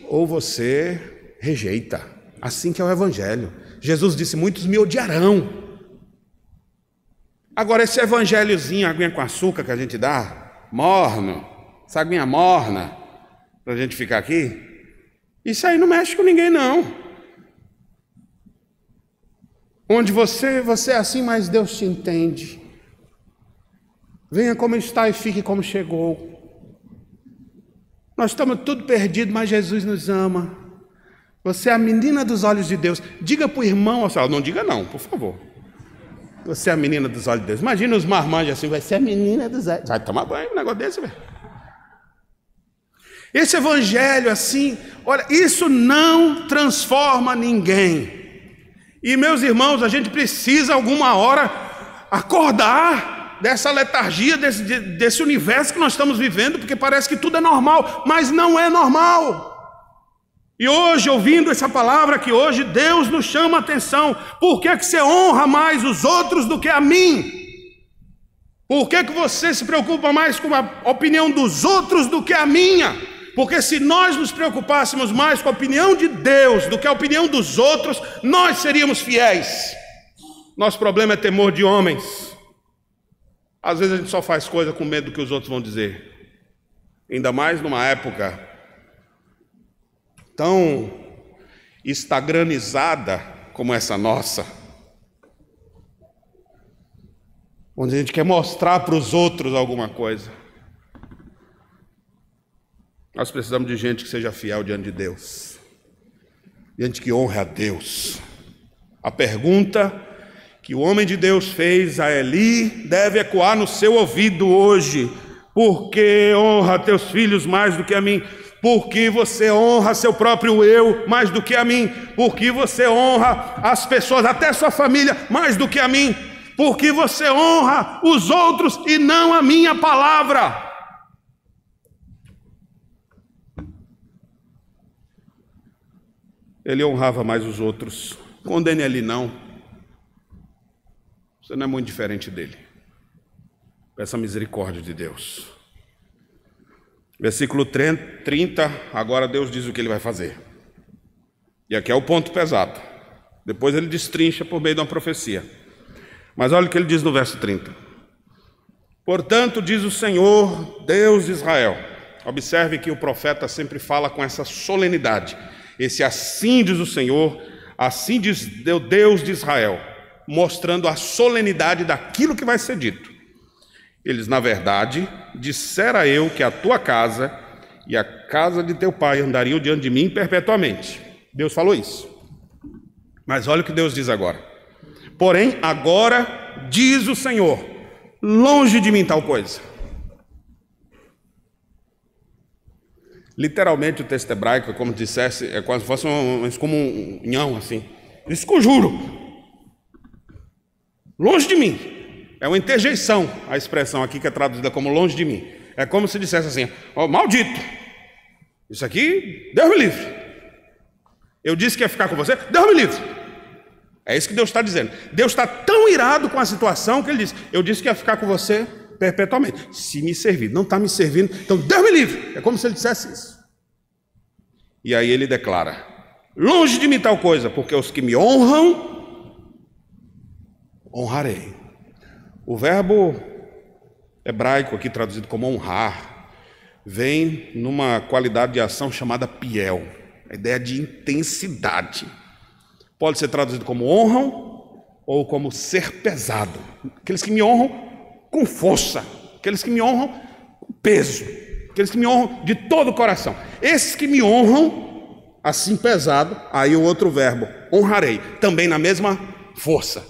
ou você rejeita. Assim que é o evangelho. Jesus disse: muitos me odiarão. Agora, esse evangelhozinho, aguinha com açúcar que a gente dá, morno, essa aguinha morna, para a gente ficar aqui, isso aí não mexe com ninguém, não. Onde você é assim, mas Deus te entende. Venha como está e fique como chegou. Nós estamos tudo perdidos, mas Jesus nos ama. Você é a menina dos olhos de Deus. Diga para o irmão, não diga não, por favor. Você é a menina dos olhos de Deus. Imagina os marmanjos assim, vai ser a menina dos olhos. Vai tomar banho, um negócio desse, velho. Esse evangelho assim, olha, isso não transforma ninguém. E meus irmãos, a gente precisa alguma hora acordar dessa letargia, desse universo que nós estamos vivendo, porque parece que tudo é normal, mas não é normal. E hoje, ouvindo essa palavra aqui hoje, Deus nos chama a atenção. Por que você honra mais os outros do que a mim? Por que você se preocupa mais com a opinião dos outros do que a minha? Porque se nós nos preocupássemos mais com a opinião de Deus do que a opinião dos outros, nós seríamos fiéis. Nosso problema é temor de homens. Às vezes a gente só faz coisa com medo do que os outros vão dizer. Ainda mais numa época tão instagramizada como essa nossa, onde a gente quer mostrar para os outros alguma coisa. Nós precisamos de gente que seja fiel diante de Deus, gente que honre a Deus. A pergunta que o homem de Deus fez a Eli deve ecoar no seu ouvido hoje: por que honra teus filhos mais do que a mim? Porque você honra seu próprio eu mais do que a mim? Porque você honra as pessoas, até sua família, mais do que a mim? Porque você honra os outros e não a minha palavra? Ele honrava mais os outros. Condene ele não. Você não é muito diferente dele. Peça a misericórdia de Deus. Versículo 30, agora Deus diz o que ele vai fazer. E aqui é o ponto pesado. Depois ele destrincha por meio de uma profecia. Mas olha o que ele diz no verso 30. Portanto, diz o Senhor, Deus de Israel. Observe que o profeta sempre fala com essa solenidade. Esse assim diz o Senhor, assim diz o Deus de Israel, mostrando a solenidade daquilo que vai ser dito. Eles, na verdade, dissera eu que a tua casa e a casa de teu pai andariam diante de mim perpetuamente. Deus falou isso. Mas olha o que Deus diz agora. Porém, agora diz o Senhor, longe de mim tal coisa. Literalmente o texto hebraico, como dissesse, é quase fosse como um nhão assim. Isso que eu juro. Longe de mim. É uma interjeição, a expressão aqui que é traduzida como longe de mim. É como se dissesse assim: ó, maldito, isso aqui, Deus me livre. Eu disse que ia ficar com você, Deus me livre. É isso que Deus está dizendo. Deus está tão irado com a situação que ele diz: eu disse que ia ficar com você, perpetuamente. Se me servir, não está me servindo, então Deus me livre. É como se ele dissesse isso. E aí ele declara: longe de mim tal coisa, porque os que me honram, honrarei. O verbo hebraico aqui traduzido como honrar, vem numa qualidade de ação chamada piel, a ideia de intensidade. Pode ser traduzido como honram ou como ser pesado. Aqueles que me honram com força, aqueles que me honram com peso, aqueles que me honram de todo o coração. Esses que me honram assim pesado, aí o outro verbo, honrarei, também na mesma força.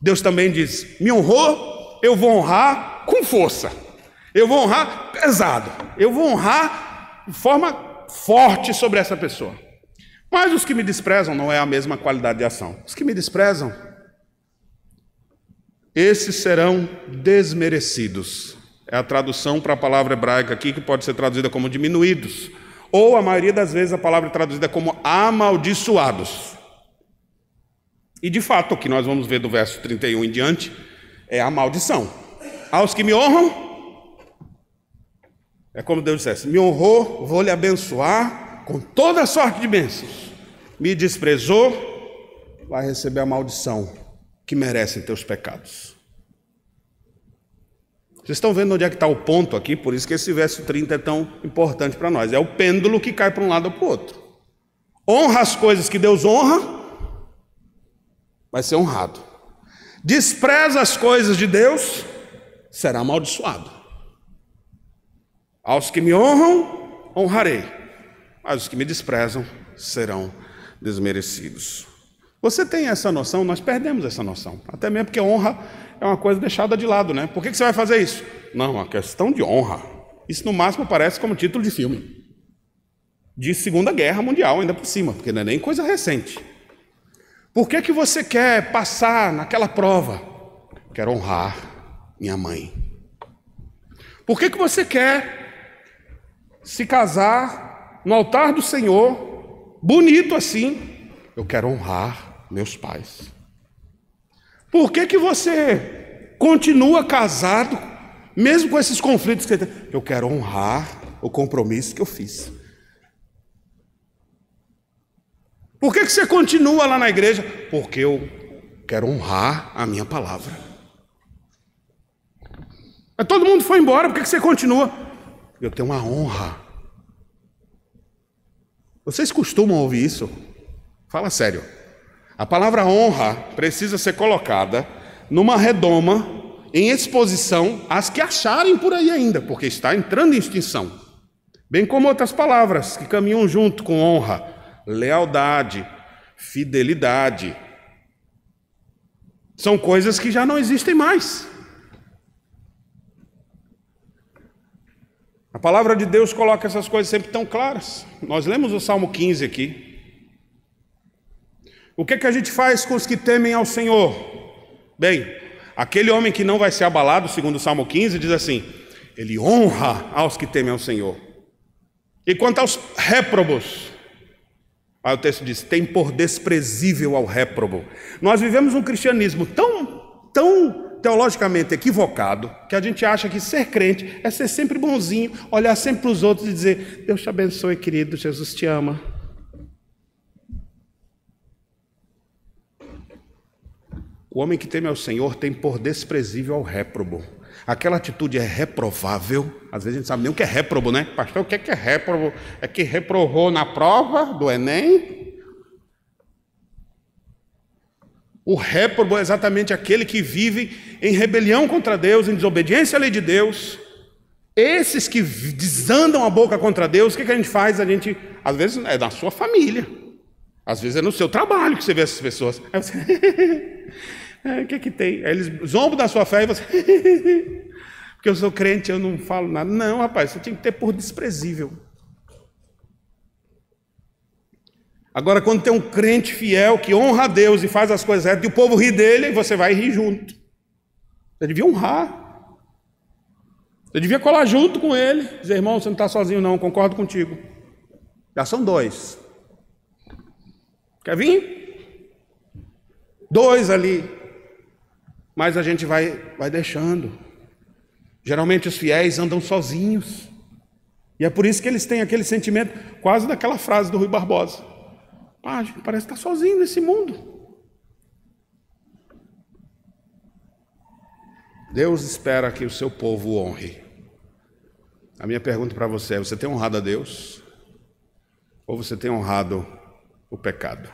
Deus também diz: me honrou, eu vou honrar com força, eu vou honrar pesado, eu vou honrar de forma forte sobre essa pessoa. Mas os que me desprezam não é a mesma qualidade de ação. Os que me desprezam, esses serão desmerecidos. É a tradução para a palavra hebraica aqui, que pode ser traduzida como diminuídos, ou a maioria das vezes a palavra é traduzida como amaldiçoados. E de fato, o que nós vamos ver do verso 31 em diante é a maldição. Aos que me honram, é como Deus dissesse: me honrou, vou lhe abençoar com toda sorte de bênçãos. Me desprezou, vai receber a maldição que merecem teus pecados. Vocês estão vendo onde é que está o ponto aqui? Por isso que esse verso 30 é tão importante para nós. É o pêndulo que cai para um lado ou para o outro. Honra as coisas que Deus honra, vai ser honrado. Despreza as coisas de Deus, será amaldiçoado. Aos que me honram, honrarei, mas os que me desprezam serão desmerecidos. Você tem essa noção? Nós perdemos essa noção, até mesmo porque honra é uma coisa deixada de lado, né? Por que você vai fazer isso? Não, uma questão de honra. Isso no máximo parece como título de filme, de Segunda Guerra Mundial, ainda por cima, porque não é nem coisa recente. Por que você quer passar naquela prova? Quero honrar minha mãe. Por que você quer se casar no altar do Senhor, bonito assim? Eu quero honrar meus pais. Por que você continua casado, mesmo com esses conflitos que você tem? Eu quero honrar o compromisso que eu fiz. Por que você continua lá na igreja? Porque eu quero honrar a minha palavra. Mas todo mundo foi embora, por que você continua? Eu tenho uma honra. Vocês costumam ouvir isso? Fala sério. A palavra honra precisa ser colocada numa redoma, em exposição às que acharem por aí ainda, porque está entrando em extinção. Bem como outras palavras que caminham junto com honra: lealdade, fidelidade. São coisas que já não existem mais. A palavra de Deus coloca essas coisas sempre tão claras. Nós lemos o Salmo 15 aqui. O que a gente faz com os que temem ao Senhor? Bem, aquele homem que não vai ser abalado, segundo o Salmo 15, diz assim: ele honra aos que temem ao Senhor. E quanto aos réprobos, aí o texto diz: tem por desprezível ao réprobo. Nós vivemos um cristianismo tão teologicamente equivocado, que a gente acha que ser crente é ser sempre bonzinho, olhar sempre para os outros e dizer: Deus te abençoe, querido, Jesus te ama. O homem que teme ao Senhor tem por desprezível ao réprobo. Aquela atitude é reprovável. Às vezes a gente sabe nem o que é réprobo, né? Pastor, o que é réprobo? É que reprovou na prova do Enem? O réprobo é exatamente aquele que vive em rebelião contra Deus, em desobediência à lei de Deus. Esses que desandam a boca contra Deus, o que a gente faz? A gente, às vezes, é na sua família. Às vezes é no seu trabalho que você vê essas pessoas. Aí você... o que tem? Aí eles zombam da sua fé e você... porque eu sou crente, eu não falo nada. Não, rapaz, você tinha que ter por desprezível. Agora, quando tem um crente fiel que honra a Deus e faz as coisas certas, e o povo ri dele, você vai rir junto. Você devia honrar. Você devia colar junto com ele. Dizer: irmão, você não está sozinho não, concordo contigo. Já são dois. Quer vir? Dois ali. Mas a gente vai deixando. Geralmente os fiéis andam sozinhos. E é por isso que eles têm aquele sentimento, quase daquela frase do Rui Barbosa. A gente parece estar sozinho nesse mundo. Deus espera que o seu povo o honre. A minha pergunta para você é: você tem honrado a Deus? Ou você tem honrado o pecado?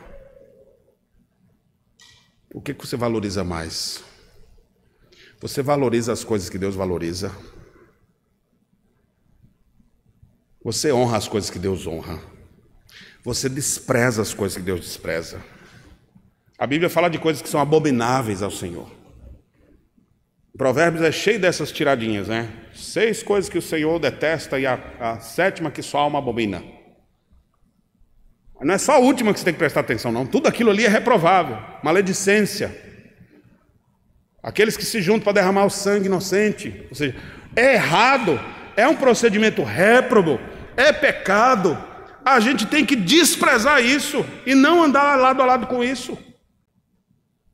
O que você valoriza mais? Você valoriza as coisas que Deus valoriza? Você honra as coisas que Deus honra? Você despreza as coisas que Deus despreza? A Bíblia fala de coisas que são abomináveis ao Senhor. Provérbios é cheio dessas tiradinhas, né? 6 coisas que o Senhor detesta e a 7ª que sua alma abomina. Não é só a última que você tem que prestar atenção, não. Tudo aquilo ali é reprovável. Maledicência. Aqueles que se juntam para derramar o sangue inocente. Ou seja, é errado, é um procedimento réprobo, é pecado. A gente tem que desprezar isso e não andar lado a lado com isso.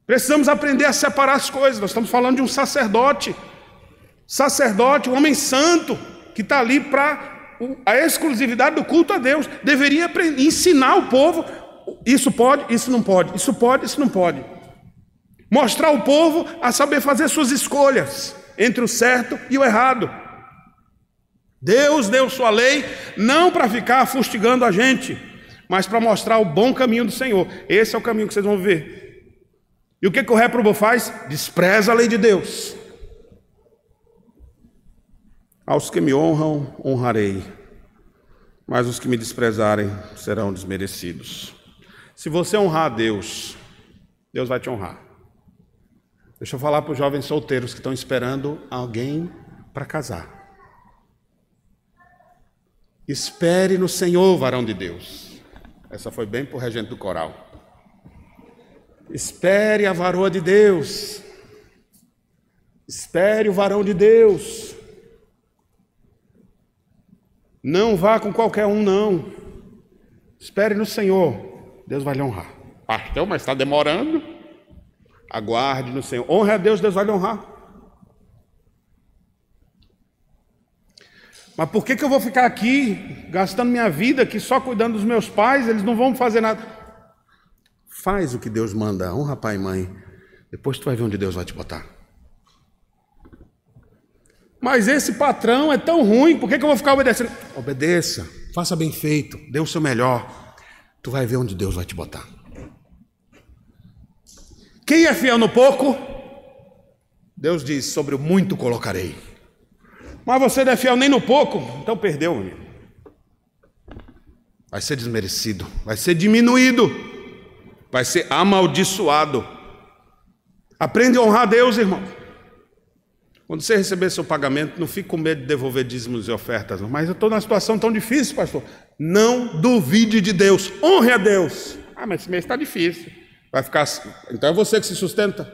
Precisamos aprender a separar as coisas. Nós estamos falando de um sacerdote. Sacerdote, um homem santo, que está ali para a exclusividade do culto a Deus. Deveria ensinar o povo: isso pode, isso não pode, isso pode, isso não pode. Mostrar ao povo a saber fazer suas escolhas entre o certo e o errado. Deus deu sua lei não para ficar fustigando a gente, mas para mostrar o bom caminho do Senhor. Esse é o caminho que vocês vão ver. E o que o réprobo faz? Despreza a lei de Deus. Aos que me honram, honrarei, mas os que me desprezarem serão desmerecidos. Se você honrar a Deus, Deus vai te honrar. Deixa eu falar para os jovens solteiros que estão esperando alguém para casar. Espere no Senhor, varão de Deus. Essa foi bem para o regente do coral. Espere a varoa de Deus. Espere o varão de Deus. Não vá com qualquer um, não. Espere no Senhor. Deus vai lhe honrar. Pastor, mas está demorando. Aguarde no Senhor. Honre a Deus, Deus vai lhe honrar. Mas por que eu vou ficar aqui, gastando minha vida aqui só cuidando dos meus pais? Eles não vão fazer nada. Faz o que Deus manda, honra pai e mãe. Depois tu vai ver onde Deus vai te botar. Mas esse patrão é tão ruim, por que eu vou ficar obedecendo? Obedeça, faça bem feito, dê o seu melhor. Tu vai ver onde Deus vai te botar. Quem é fiel no pouco, Deus diz: sobre o muito colocarei. Mas você não é fiel nem no pouco, então perdeu, amigo. Vai ser desmerecido, vai ser diminuído, vai ser amaldiçoado. Aprende a honrar a Deus, irmão. Quando você receber seu pagamento, não fique com medo de devolver dízimos e ofertas, não. Mas eu estou numa situação tão difícil, pastor. Não duvide de Deus, honre a Deus. Mas esse mês está difícil. Vai ficar assim. Então é você que se sustenta.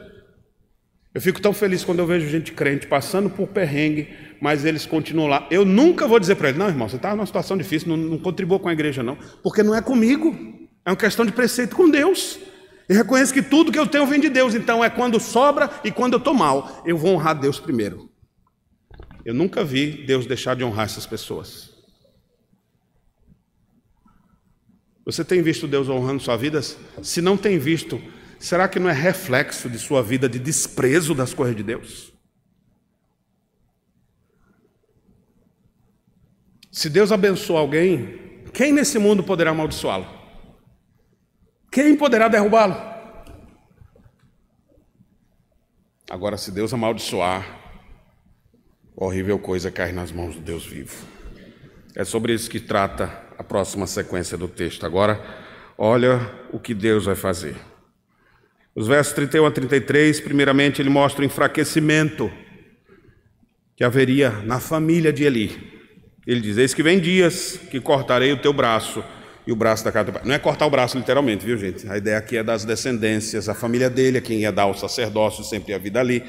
Eu fico tão feliz quando eu vejo gente crente passando por perrengue, mas eles continuam lá. Eu nunca vou dizer para ele: não, irmão, você está numa situação difícil, não contribua com a igreja, não. Porque não é comigo. É uma questão de preceito com Deus. Eu reconheço que tudo que eu tenho vem de Deus. Então é quando sobra e quando eu estou mal, eu vou honrar Deus primeiro. Eu nunca vi Deus deixar de honrar essas pessoas. Você tem visto Deus honrando sua vida? Se não tem visto, será que não é reflexo de sua vida de desprezo das coisas de Deus? Se Deus abençoa alguém, quem nesse mundo poderá amaldiçoá-lo? Quem poderá derrubá-lo? Agora, se Deus amaldiçoar, horrível coisa cai nas mãos do Deus vivo. É sobre isso que trata a próxima sequência do texto. Agora, olha o que Deus vai fazer. Os versos 31 a 33, primeiramente, ele mostra o enfraquecimento que haveria na família de Eli. Ele diz: eis que vem dias que cortarei o teu braço e o braço da casa do pai. Não é cortar o braço literalmente, viu, gente? A ideia aqui é das descendências, a família dele, a quem ia dar o sacerdócio, sempre a vida ali.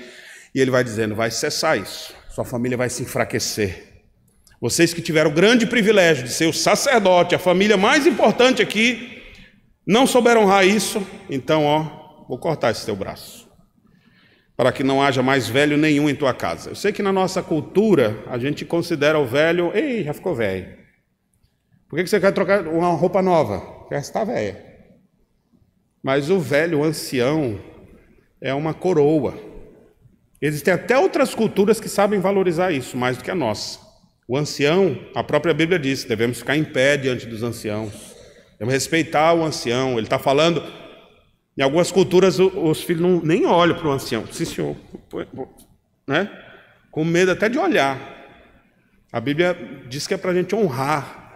E ele vai dizendo: vai cessar isso, sua família vai se enfraquecer. Vocês que tiveram o grande privilégio de ser o sacerdote, a família mais importante aqui, não souberam honrar isso, então, vou cortar esse teu braço. para que não haja mais velho nenhum em tua casa. Eu sei que na nossa cultura a gente considera o velho, ei, já ficou velho. Por que você quer trocar uma roupa nova? Porque essa está velha. Mas o velho, o ancião, é uma coroa. Existem até outras culturas que sabem valorizar isso mais do que a nossa. O ancião, a própria Bíblia diz, devemos ficar em pé diante dos anciãos. Devemos respeitar o ancião. Ele está falando, em algumas culturas os filhos nem olham para o ancião. Sim, senhor. Né? Com medo até de olhar. A Bíblia diz que é para a gente honrar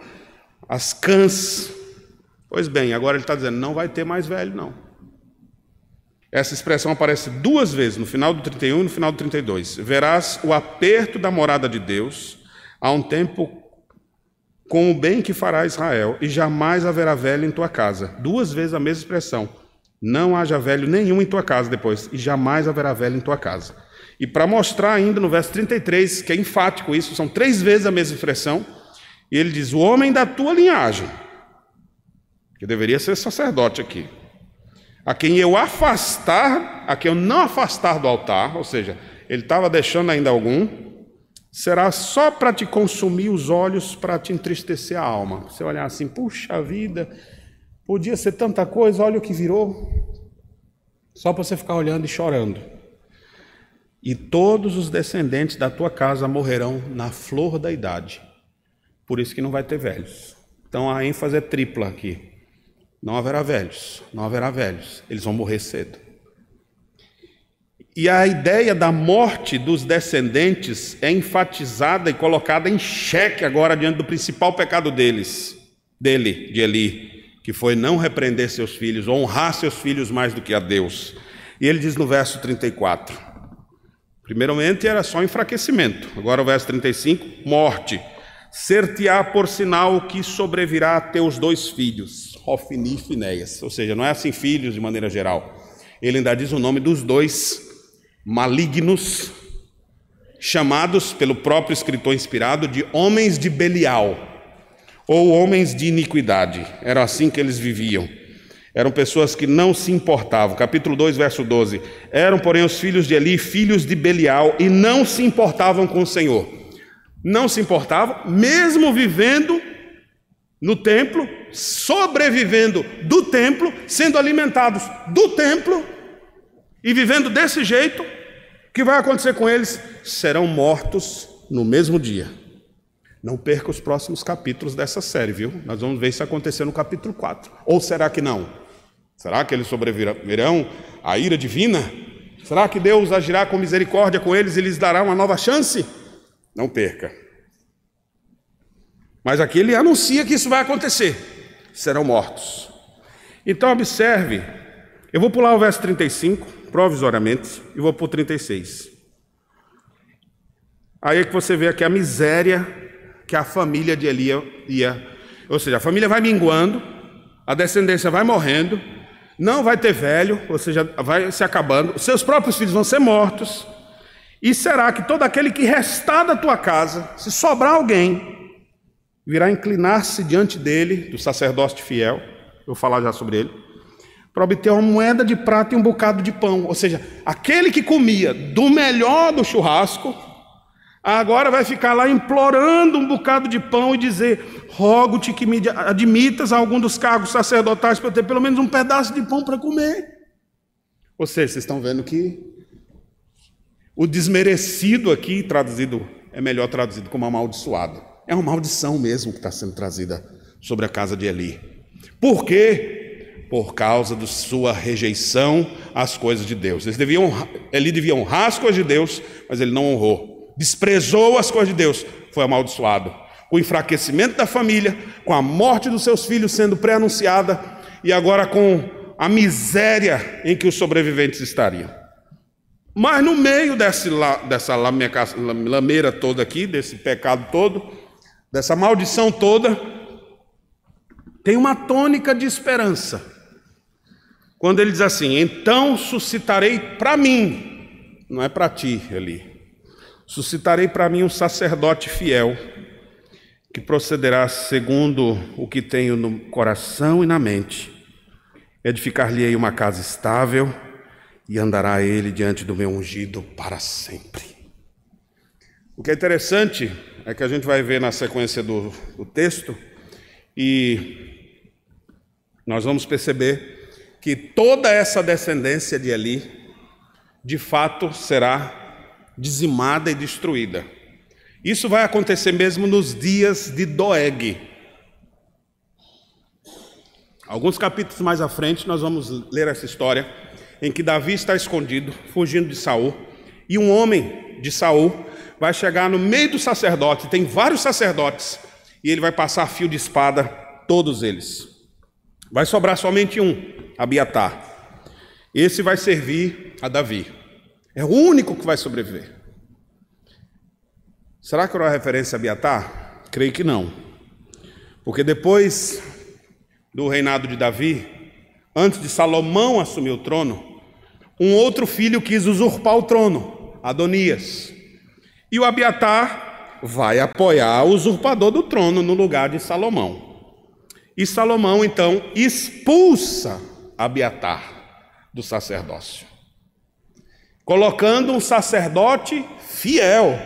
as cãs. Pois bem, agora ele está dizendo, não vai ter mais velho, não. Essa expressão aparece 2 vezes, no final do 31 e no final do 32. Verás o aperto da morada de Deus, há um tempo com o bem que fará Israel, e jamais haverá velho em tua casa. 2 vezes a mesma expressão. Não haja velho nenhum em tua casa depois, e jamais haverá velho em tua casa. E para mostrar ainda no verso 33, que é enfático isso, são 3 vezes a mesma expressão, e ele diz, o homem da tua linhagem, que deveria ser sacerdote aqui, a quem eu afastar, a quem eu não afastar do altar, ou seja, ele estava deixando ainda algum, será só para te consumir os olhos, para te entristecer a alma. Você olhar assim, puxa vida, podia ser tanta coisa, olha o que virou. Só para você ficar olhando e chorando. E todos os descendentes da tua casa morrerão na flor da idade. Por isso que não vai ter velhos. Então a ênfase é tripla aqui. Não haverá velhos, não haverá velhos. Eles vão morrer cedo. E a ideia da morte dos descendentes é enfatizada e colocada em xeque agora diante do principal pecado de Eli, que foi não repreender seus filhos, honrar seus filhos mais do que a Deus. E ele diz no verso 34, primeiramente era só enfraquecimento, agora o verso 35, morte, ser-te-á por sinal que sobrevirá a teus 2 filhos, Ofni e Finéias, ou seja, não é assim filhos de maneira geral, ele ainda diz o nome dos 2 malignos, chamados pelo próprio escritor inspirado de homens de Belial, ou homens de iniquidade. Era assim que eles viviam. Eram pessoas que não se importavam. Capítulo 2, verso 12. Eram, porém, os filhos de Eli, filhos de Belial, e não se importavam com o Senhor. Não se importavam, mesmo vivendo no templo, sobrevivendo do templo, sendo alimentados do templo, e vivendo desse jeito, o que vai acontecer com eles? Serão mortos no mesmo dia. Não perca os próximos capítulos dessa série, viu? Nós vamos ver isso acontecer no capítulo 4. Ou será que não? Será que eles sobreviverão à ira divina? Será que Deus agirá com misericórdia com eles e lhes dará uma nova chance? Não perca. Mas aqui ele anuncia que isso vai acontecer. Serão mortos. Então observe, eu vou pular o verso 35, provisoriamente, e vou para o 36. Aí é que você vê aqui a miséria que a família de Eli ia, ou seja, a família vai minguando, a descendência vai morrendo, não vai ter velho, ou seja, vai se acabando, seus próprios filhos vão ser mortos, e será que todo aquele que restar da tua casa, se sobrar alguém, virá inclinar-se diante dele, do sacerdote fiel, eu vou falar já sobre ele, para obter uma moeda de prata e um bocado de pão, ou seja, aquele que comia do melhor do churrasco, agora vai ficar lá implorando um bocado de pão e dizer, rogo-te que me admitas a algum dos cargos sacerdotais para eu ter pelo menos um pedaço de pão para comer. Ou seja, vocês estão vendo que o desmerecido aqui, traduzido, é melhor traduzido como amaldiçoado. É uma maldição mesmo que está sendo trazida sobre a casa de Eli. Por quê? Por causa da sua rejeição às coisas de Deus. Eli devia honrar as coisas de Deus, mas ele não honrou. Desprezou as coisas de Deus, foi amaldiçoado. Com o enfraquecimento da família, com a morte dos seus filhos sendo pré-anunciada, e agora com a miséria em que os sobreviventes estariam. Mas no meio dessa lameira toda aqui, desse pecado todo, dessa maldição toda, tem uma tônica de esperança. Quando ele diz assim, então suscitarei para mim, não é para ti, Eli, suscitarei para mim um sacerdote fiel, que procederá segundo o que tenho no coração e na mente. Edificar-lhe-ei uma casa estável, e andará ele diante do meu ungido para sempre. O que é interessante é que a gente vai ver na sequência do texto, e nós vamos perceber que toda essa descendência de Eli, de fato, será dizimada e destruída. Isso vai acontecer mesmo nos dias de Doeg. Alguns capítulos mais à frente, nós vamos ler essa história em que Davi está escondido, fugindo de Saul, e um homem de Saul vai chegar no meio do sacerdote, tem vários sacerdotes, e ele vai passar fio de espada, todos eles. Vai sobrar somente um, Abiatar. Esse vai servir a Davi. É o único que vai sobreviver. Será que era uma referência a Abiatar? Creio que não. Porque depois do reinado de Davi, antes de Salomão assumir o trono, um outro filho quis usurpar o trono, Adonias. E o Abiatar vai apoiar o usurpador do trono no lugar de Salomão. E Salomão, então, expulsa Abiatar do sacerdócio, colocando um sacerdote fiel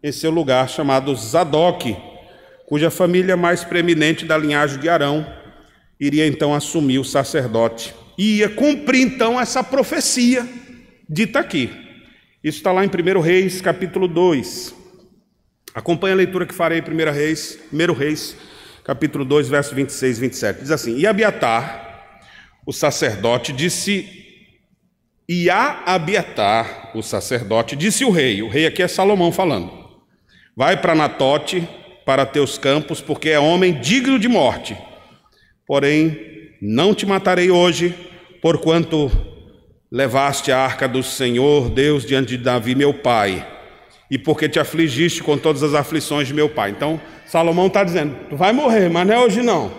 em seu lugar, chamado Zadok, cuja família mais preeminente da linhagem de Arão iria então assumir o sacerdote. E ia cumprir então essa profecia dita aqui. Isso está lá em 1 Reis, capítulo 2. Acompanhe a leitura que farei em 1 Reis, capítulo 2, versos 26 e 27. Diz assim: E Abiatar, o sacerdote, a Abiatar, o sacerdote, disse o rei aqui é Salomão falando: Vai para Natote, para teus campos, porque é homem digno de morte. Porém, não te matarei hoje, porquanto levaste a arca do Senhor, Deus, diante de Davi, meu pai, e porque te afligiste com todas as aflições de meu pai. Então, Salomão está dizendo, tu vai morrer, mas não é hoje não.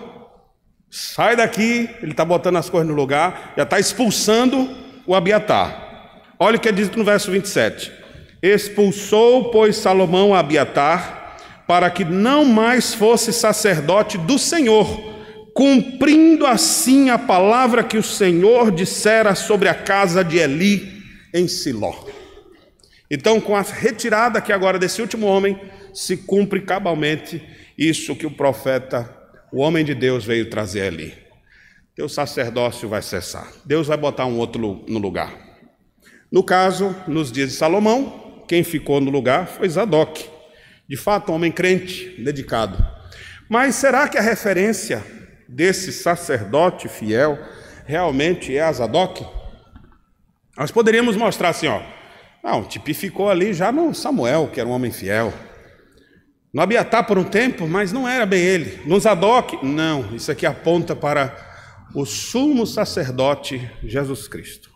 Sai daqui, ele está botando as coisas no lugar, já está expulsando o Abiatar. Olha o que é dito no verso 27. Expulsou, pois, Salomão a Abiatar, para que não mais fosse sacerdote do Senhor, cumprindo assim a palavra que o Senhor dissera sobre a casa de Eli em Siló. Então, com a retirada aqui agora desse último homem, se cumpre cabalmente isso que o profeta, o homem de Deus, veio trazer a Eli. Teu sacerdócio vai cessar. Deus vai botar um outro no lugar. No caso, nos dias de Salomão, quem ficou no lugar foi Zadok. De fato, um homem crente, dedicado. Mas será que a referência desse sacerdote fiel realmente é a Zadok? Nós poderíamos mostrar assim, não, tipificou ali já no Samuel, que era um homem fiel. No Abiatar por um tempo, mas não era bem ele. No Zadok, não, isso aqui aponta para o sumo sacerdote Jesus Cristo.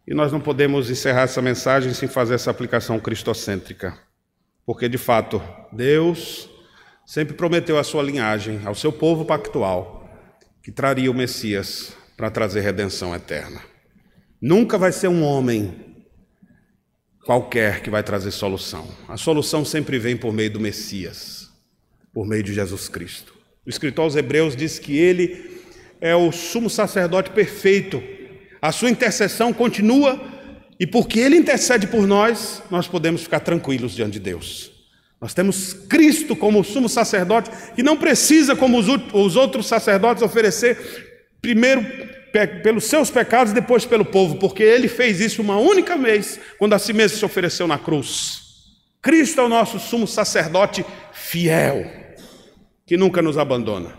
E nós não podemos encerrar essa mensagem sem fazer essa aplicação cristocêntrica, porque de fato Deus sempre prometeu à sua linhagem, ao seu povo pactual, que traria o Messias para trazer redenção eterna. Nunca vai ser um homem qualquer que vai trazer solução. A solução sempre vem por meio do Messias, por meio de Jesus Cristo. O escritor aos Hebreus diz que ele é o sumo sacerdote perfeito. A sua intercessão continua, e porque ele intercede por nós, nós podemos ficar tranquilos diante de Deus. Nós temos Cristo como o sumo sacerdote, que não precisa, como os outros sacerdotes, oferecer primeiro pelos seus pecados e depois pelo povo, porque ele fez isso uma única vez, quando a si mesmo se ofereceu na cruz. Cristo é o nosso sumo sacerdote fiel, que nunca nos abandona.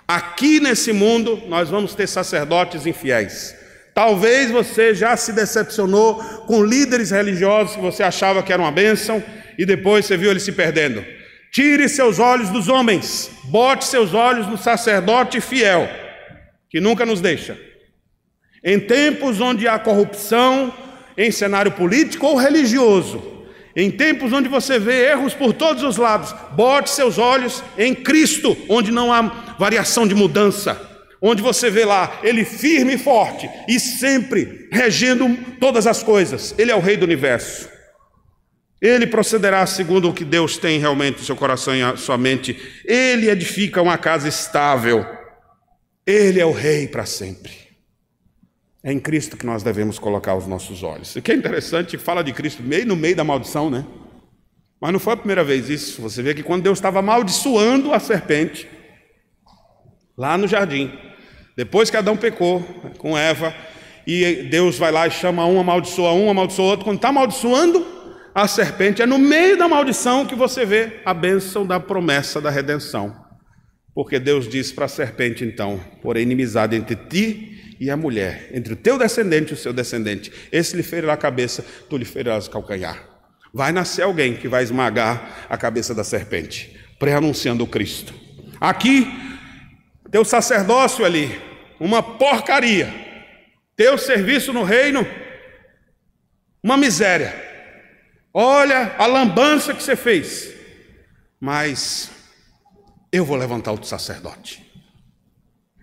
Aqui nesse mundo, nós vamos ter sacerdotes infiéis. Talvez você já se decepcionou com líderes religiosos que você achava que era uma bênção, e depois você viu ele se perdendo. Tire seus olhos dos homens, bote seus olhos no sacerdote fiel, que nunca nos deixa. Em tempos onde há corrupção em cenário político ou religioso, em tempos onde você vê erros por todos os lados, bote seus olhos em Cristo, onde não há variação de mudança, onde você vê lá, ele firme e forte, e sempre regendo todas as coisas. Ele é o Rei do Universo. Ele procederá segundo o que Deus tem realmente no seu coração e na sua mente. Ele edifica uma casa estável. Ele é o Rei para sempre. É em Cristo que nós devemos colocar os nossos olhos. O que é interessante, fala de Cristo no meio da maldição, né? Mas não foi a primeira vez isso. Você vê que quando Deus estava amaldiçoando a serpente, lá no jardim, depois que Adão pecou com Eva, e Deus vai lá e chama um, amaldiçoa outro. Quando está amaldiçoando a serpente, é no meio da maldição que você vê a bênção da promessa da redenção. Porque Deus diz para a serpente, então: porém, inimizade entre ti e a mulher, entre o teu descendente e o seu descendente. Esse lhe ferirá a cabeça, tu lhe ferirás o calcanhar. Vai nascer alguém que vai esmagar a cabeça da serpente, pré-anunciando o Cristo. Aqui, teu sacerdócio ali, uma porcaria. Teu serviço no reino, uma miséria. Olha a lambança que você fez. Mas eu vou levantar outro sacerdote.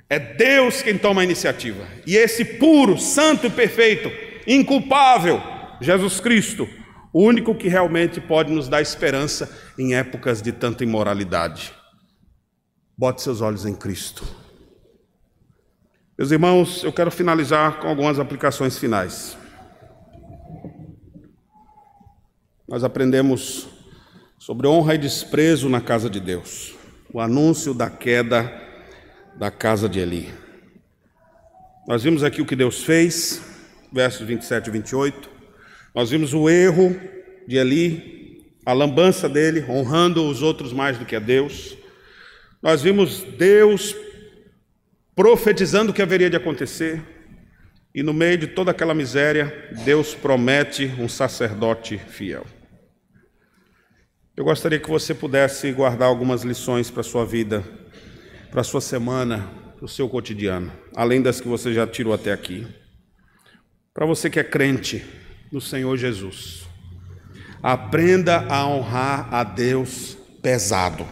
É Deus quem toma a iniciativa. E esse puro, santo e perfeito, inculpável, Jesus Cristo, o único que realmente pode nos dar esperança em épocas de tanta imoralidade. Bote seus olhos em Cristo. Meus irmãos, eu quero finalizar com algumas aplicações finais. Nós aprendemos sobre honra e desprezo na casa de Deus. O anúncio da queda da casa de Eli. Nós vimos aqui o que Deus fez, versos 27 e 28. Nós vimos o erro de Eli, a lambança dele, honrando os outros mais do que a Deus. Nós vimos Deus profetizando o que haveria de acontecer. E no meio de toda aquela miséria, Deus promete um sacerdote fiel. Eu gostaria que você pudesse guardar algumas lições para a sua vida, para a sua semana, para o seu cotidiano, além das que você já tirou até aqui. Para você que é crente no Senhor Jesus, aprenda a honrar a Deus pesado.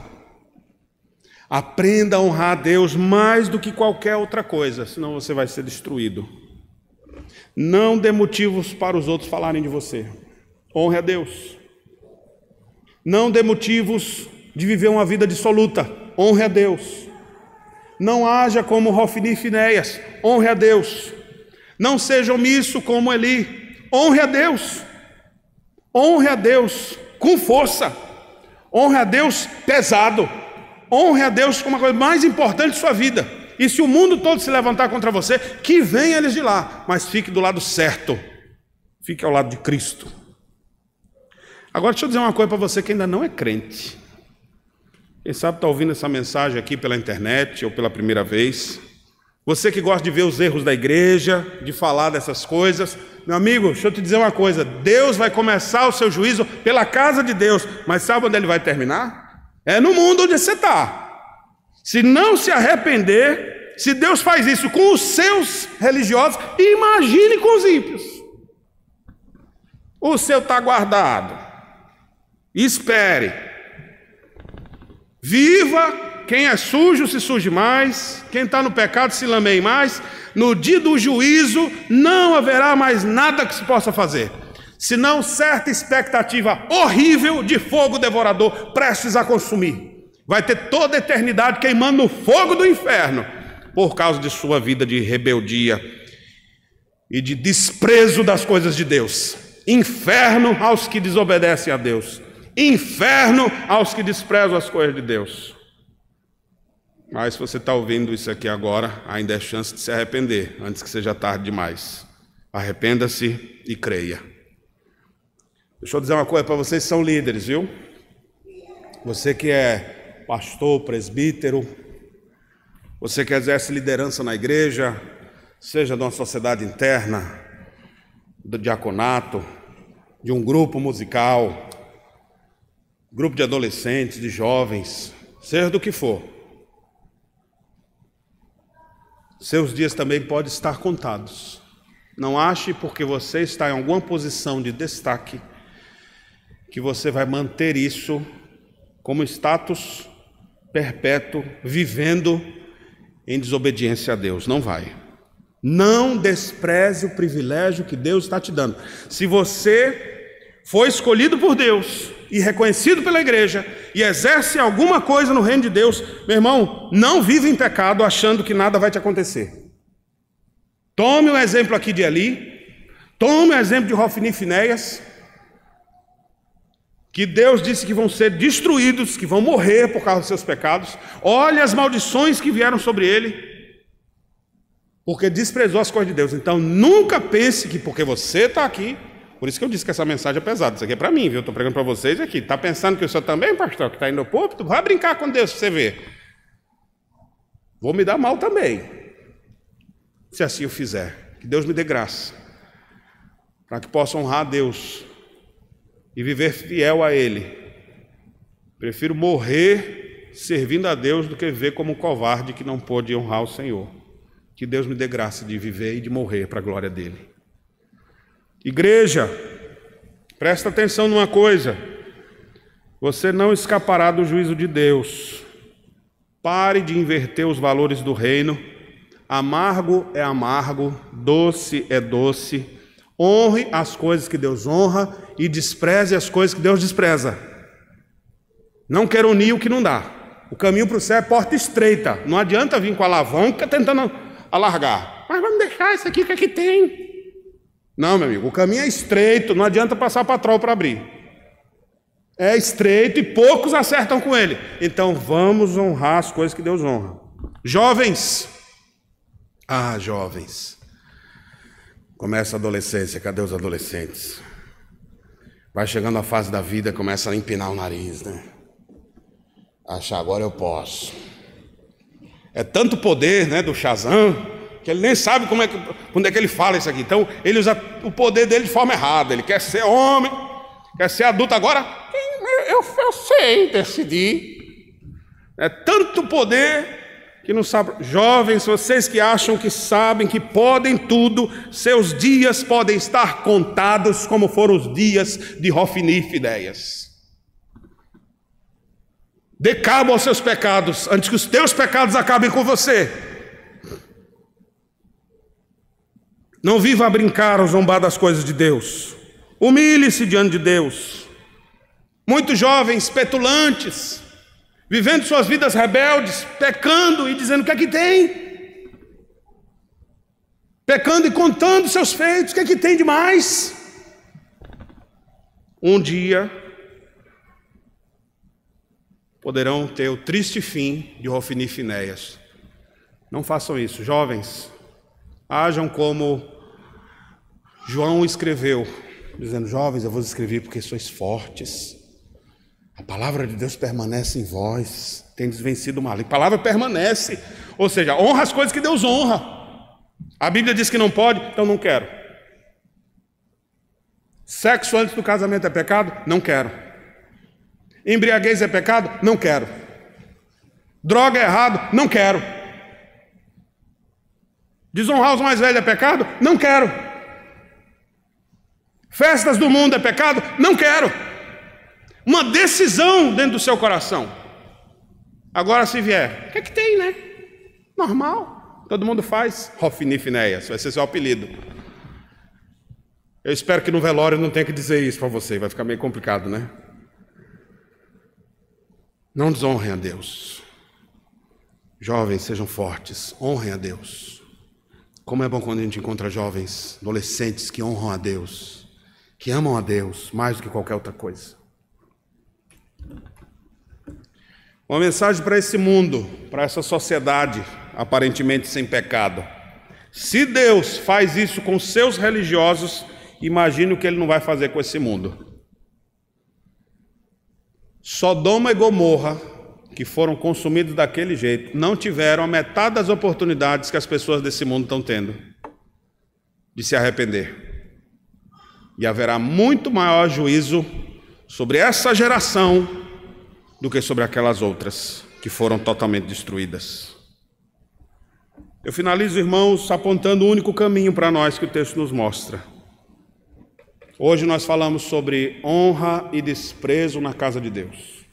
Aprenda a honrar a Deus mais do que qualquer outra coisa, senão você vai ser destruído. Não dê motivos para os outros falarem de você. Honre a Deus. Não dê motivos de viver uma vida dissoluta. Honre a Deus. Não haja como Hofni e Finéias. Honre a Deus. Não seja omisso como Eli. Honre a Deus. Honre a Deus com força. Honre a Deus pesado. Honre a Deus como a coisa mais importante de sua vida. E se o mundo todo se levantar contra você, que venham eles de lá. Mas fique do lado certo. Fique ao lado de Cristo. Agora deixa eu dizer uma coisa para você que ainda não é crente. Quem sabe está ouvindo essa mensagem aqui pela internet ou pela primeira vez. Você que gosta de ver os erros da igreja, de falar dessas coisas. Meu amigo, deixa eu te dizer uma coisa. Deus vai começar o seu juízo pela casa de Deus. Mas sabe onde ele vai terminar? É no mundo onde você está. Se não se arrepender, se Deus faz isso com os seus religiosos, imagine com os ímpios. O seu está guardado. Espere. Viva. Quem é sujo se suje mais. Quem está no pecado se lameie mais. No dia do juízo não haverá mais nada que se possa fazer, senão certa expectativa horrível de fogo devorador prestes a consumir. Vai ter toda a eternidade queimando no fogo do inferno por causa de sua vida de rebeldia e de desprezo das coisas de Deus. Inferno aos que desobedecem a Deus. Inferno aos que desprezam as coisas de Deus. Mas se você está ouvindo isso aqui agora, ainda é chance de se arrepender, antes que seja tarde demais. Arrependa-se e creia. Deixa eu dizer uma coisa para vocês que são líderes, viu? Você que é pastor, presbítero, você que exerce liderança na igreja, seja de uma sociedade interna, do diaconato, de um grupo musical, grupo de adolescentes, de jovens, seja do que for. Seus dias também podem estar contados. Não ache porque você está em alguma posição de destaque que você vai manter isso como status perpétuo, vivendo em desobediência a Deus. Não vai. Não despreze o privilégio que Deus está te dando. Se você foi escolhido por Deus e reconhecido pela igreja e exerce alguma coisa no reino de Deus, meu irmão, não vive em pecado achando que nada vai te acontecer. Tome o exemplo aqui de Eli, tome o exemplo de Hofni e Finéias, que Deus disse que vão ser destruídos, que vão morrer por causa dos seus pecados. Olhe as maldições que vieram sobre ele, porque desprezou as coisas de Deus. Então nunca pense que porque você está aqui, por isso que eu disse que essa mensagem é pesada, isso aqui é para mim, viu? Estou pregando para vocês aqui. Está pensando que o senhor também, pastor, que está indo no púlpito? Vai brincar com Deus para você ver. Vou me dar mal também, se assim eu fizer. Que Deus me dê graça, para que possa honrar a Deus e viver fiel a Ele. Prefiro morrer servindo a Deus do que viver como um covarde que não pôde honrar o Senhor. Que Deus me dê graça de viver e de morrer para a glória dEle. Igreja, presta atenção numa coisa. Você não escapará do juízo de Deus. Pare de inverter os valores do reino. Amargo é amargo, doce é doce. Honre as coisas que Deus honra e despreze as coisas que Deus despreza. Não quero unir o que não dá. O caminho para o céu é porta estreita. Não adianta vir com a alavanca tentando alargar. Mas vamos deixar isso aqui, o que é que tem? Não, meu amigo, o caminho é estreito, não adianta passar patrol para abrir. É estreito e poucos acertam com ele. Então vamos honrar as coisas que Deus honra. Jovens, jovens, começa a adolescência, cadê os adolescentes? Vai chegando a fase da vida, começa a empinar o nariz, né? Achar, agora eu posso. É tanto poder, né, do Shazam, que ele nem sabe quando é que ele fala isso aqui. Então ele usa o poder dele de forma errada. Ele quer ser homem, quer ser adulto. Agora eu sei decidir. É tanto poder que não sabe. Jovens, vocês que acham que sabem, que podem tudo, seus dias podem estar contados como foram os dias de Hofni e Finéias. Dê cabo aos seus pecados, antes que os teus pecados acabem com você. Não viva a brincar ou zombar das coisas de Deus. Humilhe-se diante de Deus. Muitos jovens petulantes, vivendo suas vidas rebeldes, pecando e dizendo o que é que tem. Pecando e contando seus feitos, o que é que tem de mais? Um dia poderão ter o triste fim de Hofni e Finéias. Não façam isso, jovens. Hajam como João escreveu, dizendo: jovens, eu vos escrevi porque sois fortes. A palavra de Deus permanece em vós, tendes vencido o mal. E a palavra permanece, ou seja, honra as coisas que Deus honra. A Bíblia diz que não pode, então não quero. Sexo antes do casamento é pecado? Não quero. Embriaguez é pecado? Não quero. Droga é errado? Não quero. Desonrar os mais velhos é pecado? Não quero. Festas do mundo é pecado? Não quero. Uma decisão dentro do seu coração. Agora se vier, o que é que tem, né? Normal. Todo mundo faz. Hofni e Finéias, vai ser seu apelido. Eu espero que no velório não tenha que dizer isso para você, vai ficar meio complicado, né? Não desonrem a Deus. Jovens, sejam fortes, honrem a Deus. Como é bom quando a gente encontra jovens, adolescentes que honram a Deus, que amam a Deus mais do que qualquer outra coisa. Uma mensagem para esse mundo, para essa sociedade aparentemente sem pecado. Se Deus faz isso com seus religiosos, imagine o que Ele não vai fazer com esse mundo. Sodoma e Gomorra, que foram consumidos daquele jeito, não tiveram a metade das oportunidades que as pessoas desse mundo estão tendo de se arrepender. E haverá muito maior juízo sobre essa geração do que sobre aquelas outras que foram totalmente destruídas. Eu finalizo, irmãos, apontando o único caminho para nós que o texto nos mostra. Hoje nós falamos sobre honra e desprezo na casa de Deus.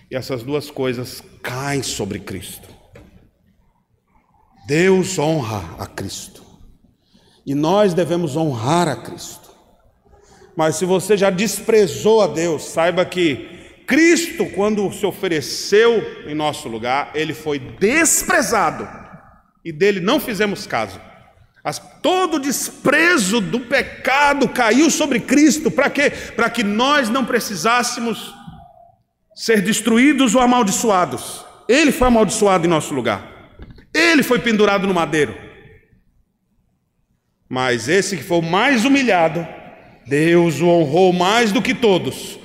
E essas duas coisas caem sobre Cristo. Deus honra a Cristo. E nós devemos honrar a Cristo. Mas se você já desprezou a Deus, saiba que Cristo, quando se ofereceu em nosso lugar, Ele foi desprezado. E dele não fizemos caso. Todo o desprezo do pecado caiu sobre Cristo. Para quê? Para que nós não precisássemos ser destruídos ou amaldiçoados. Ele foi amaldiçoado em nosso lugar. Ele foi pendurado no madeiro. Mas esse que foi o mais humilhado, Deus o honrou mais do que todos,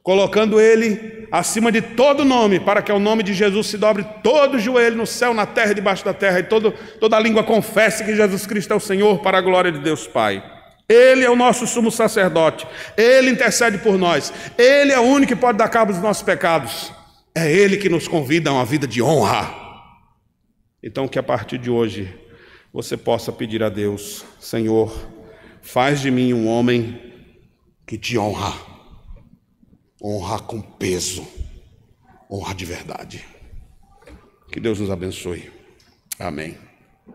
colocando ele acima de todo nome, para que ao nome de Jesus se dobre todo o joelho no céu, na terra e debaixo da terra, e toda a língua confesse que Jesus Cristo é o Senhor, para a glória de Deus Pai. Ele é o nosso sumo sacerdote, Ele intercede por nós, Ele é o único que pode dar cabo dos nossos pecados, é Ele que nos convida a uma vida de honra. Então que a partir de hoje você possa pedir a Deus: Senhor, faz de mim um homem que te honra, honra com peso, honra de verdade. Que Deus nos abençoe. Amém.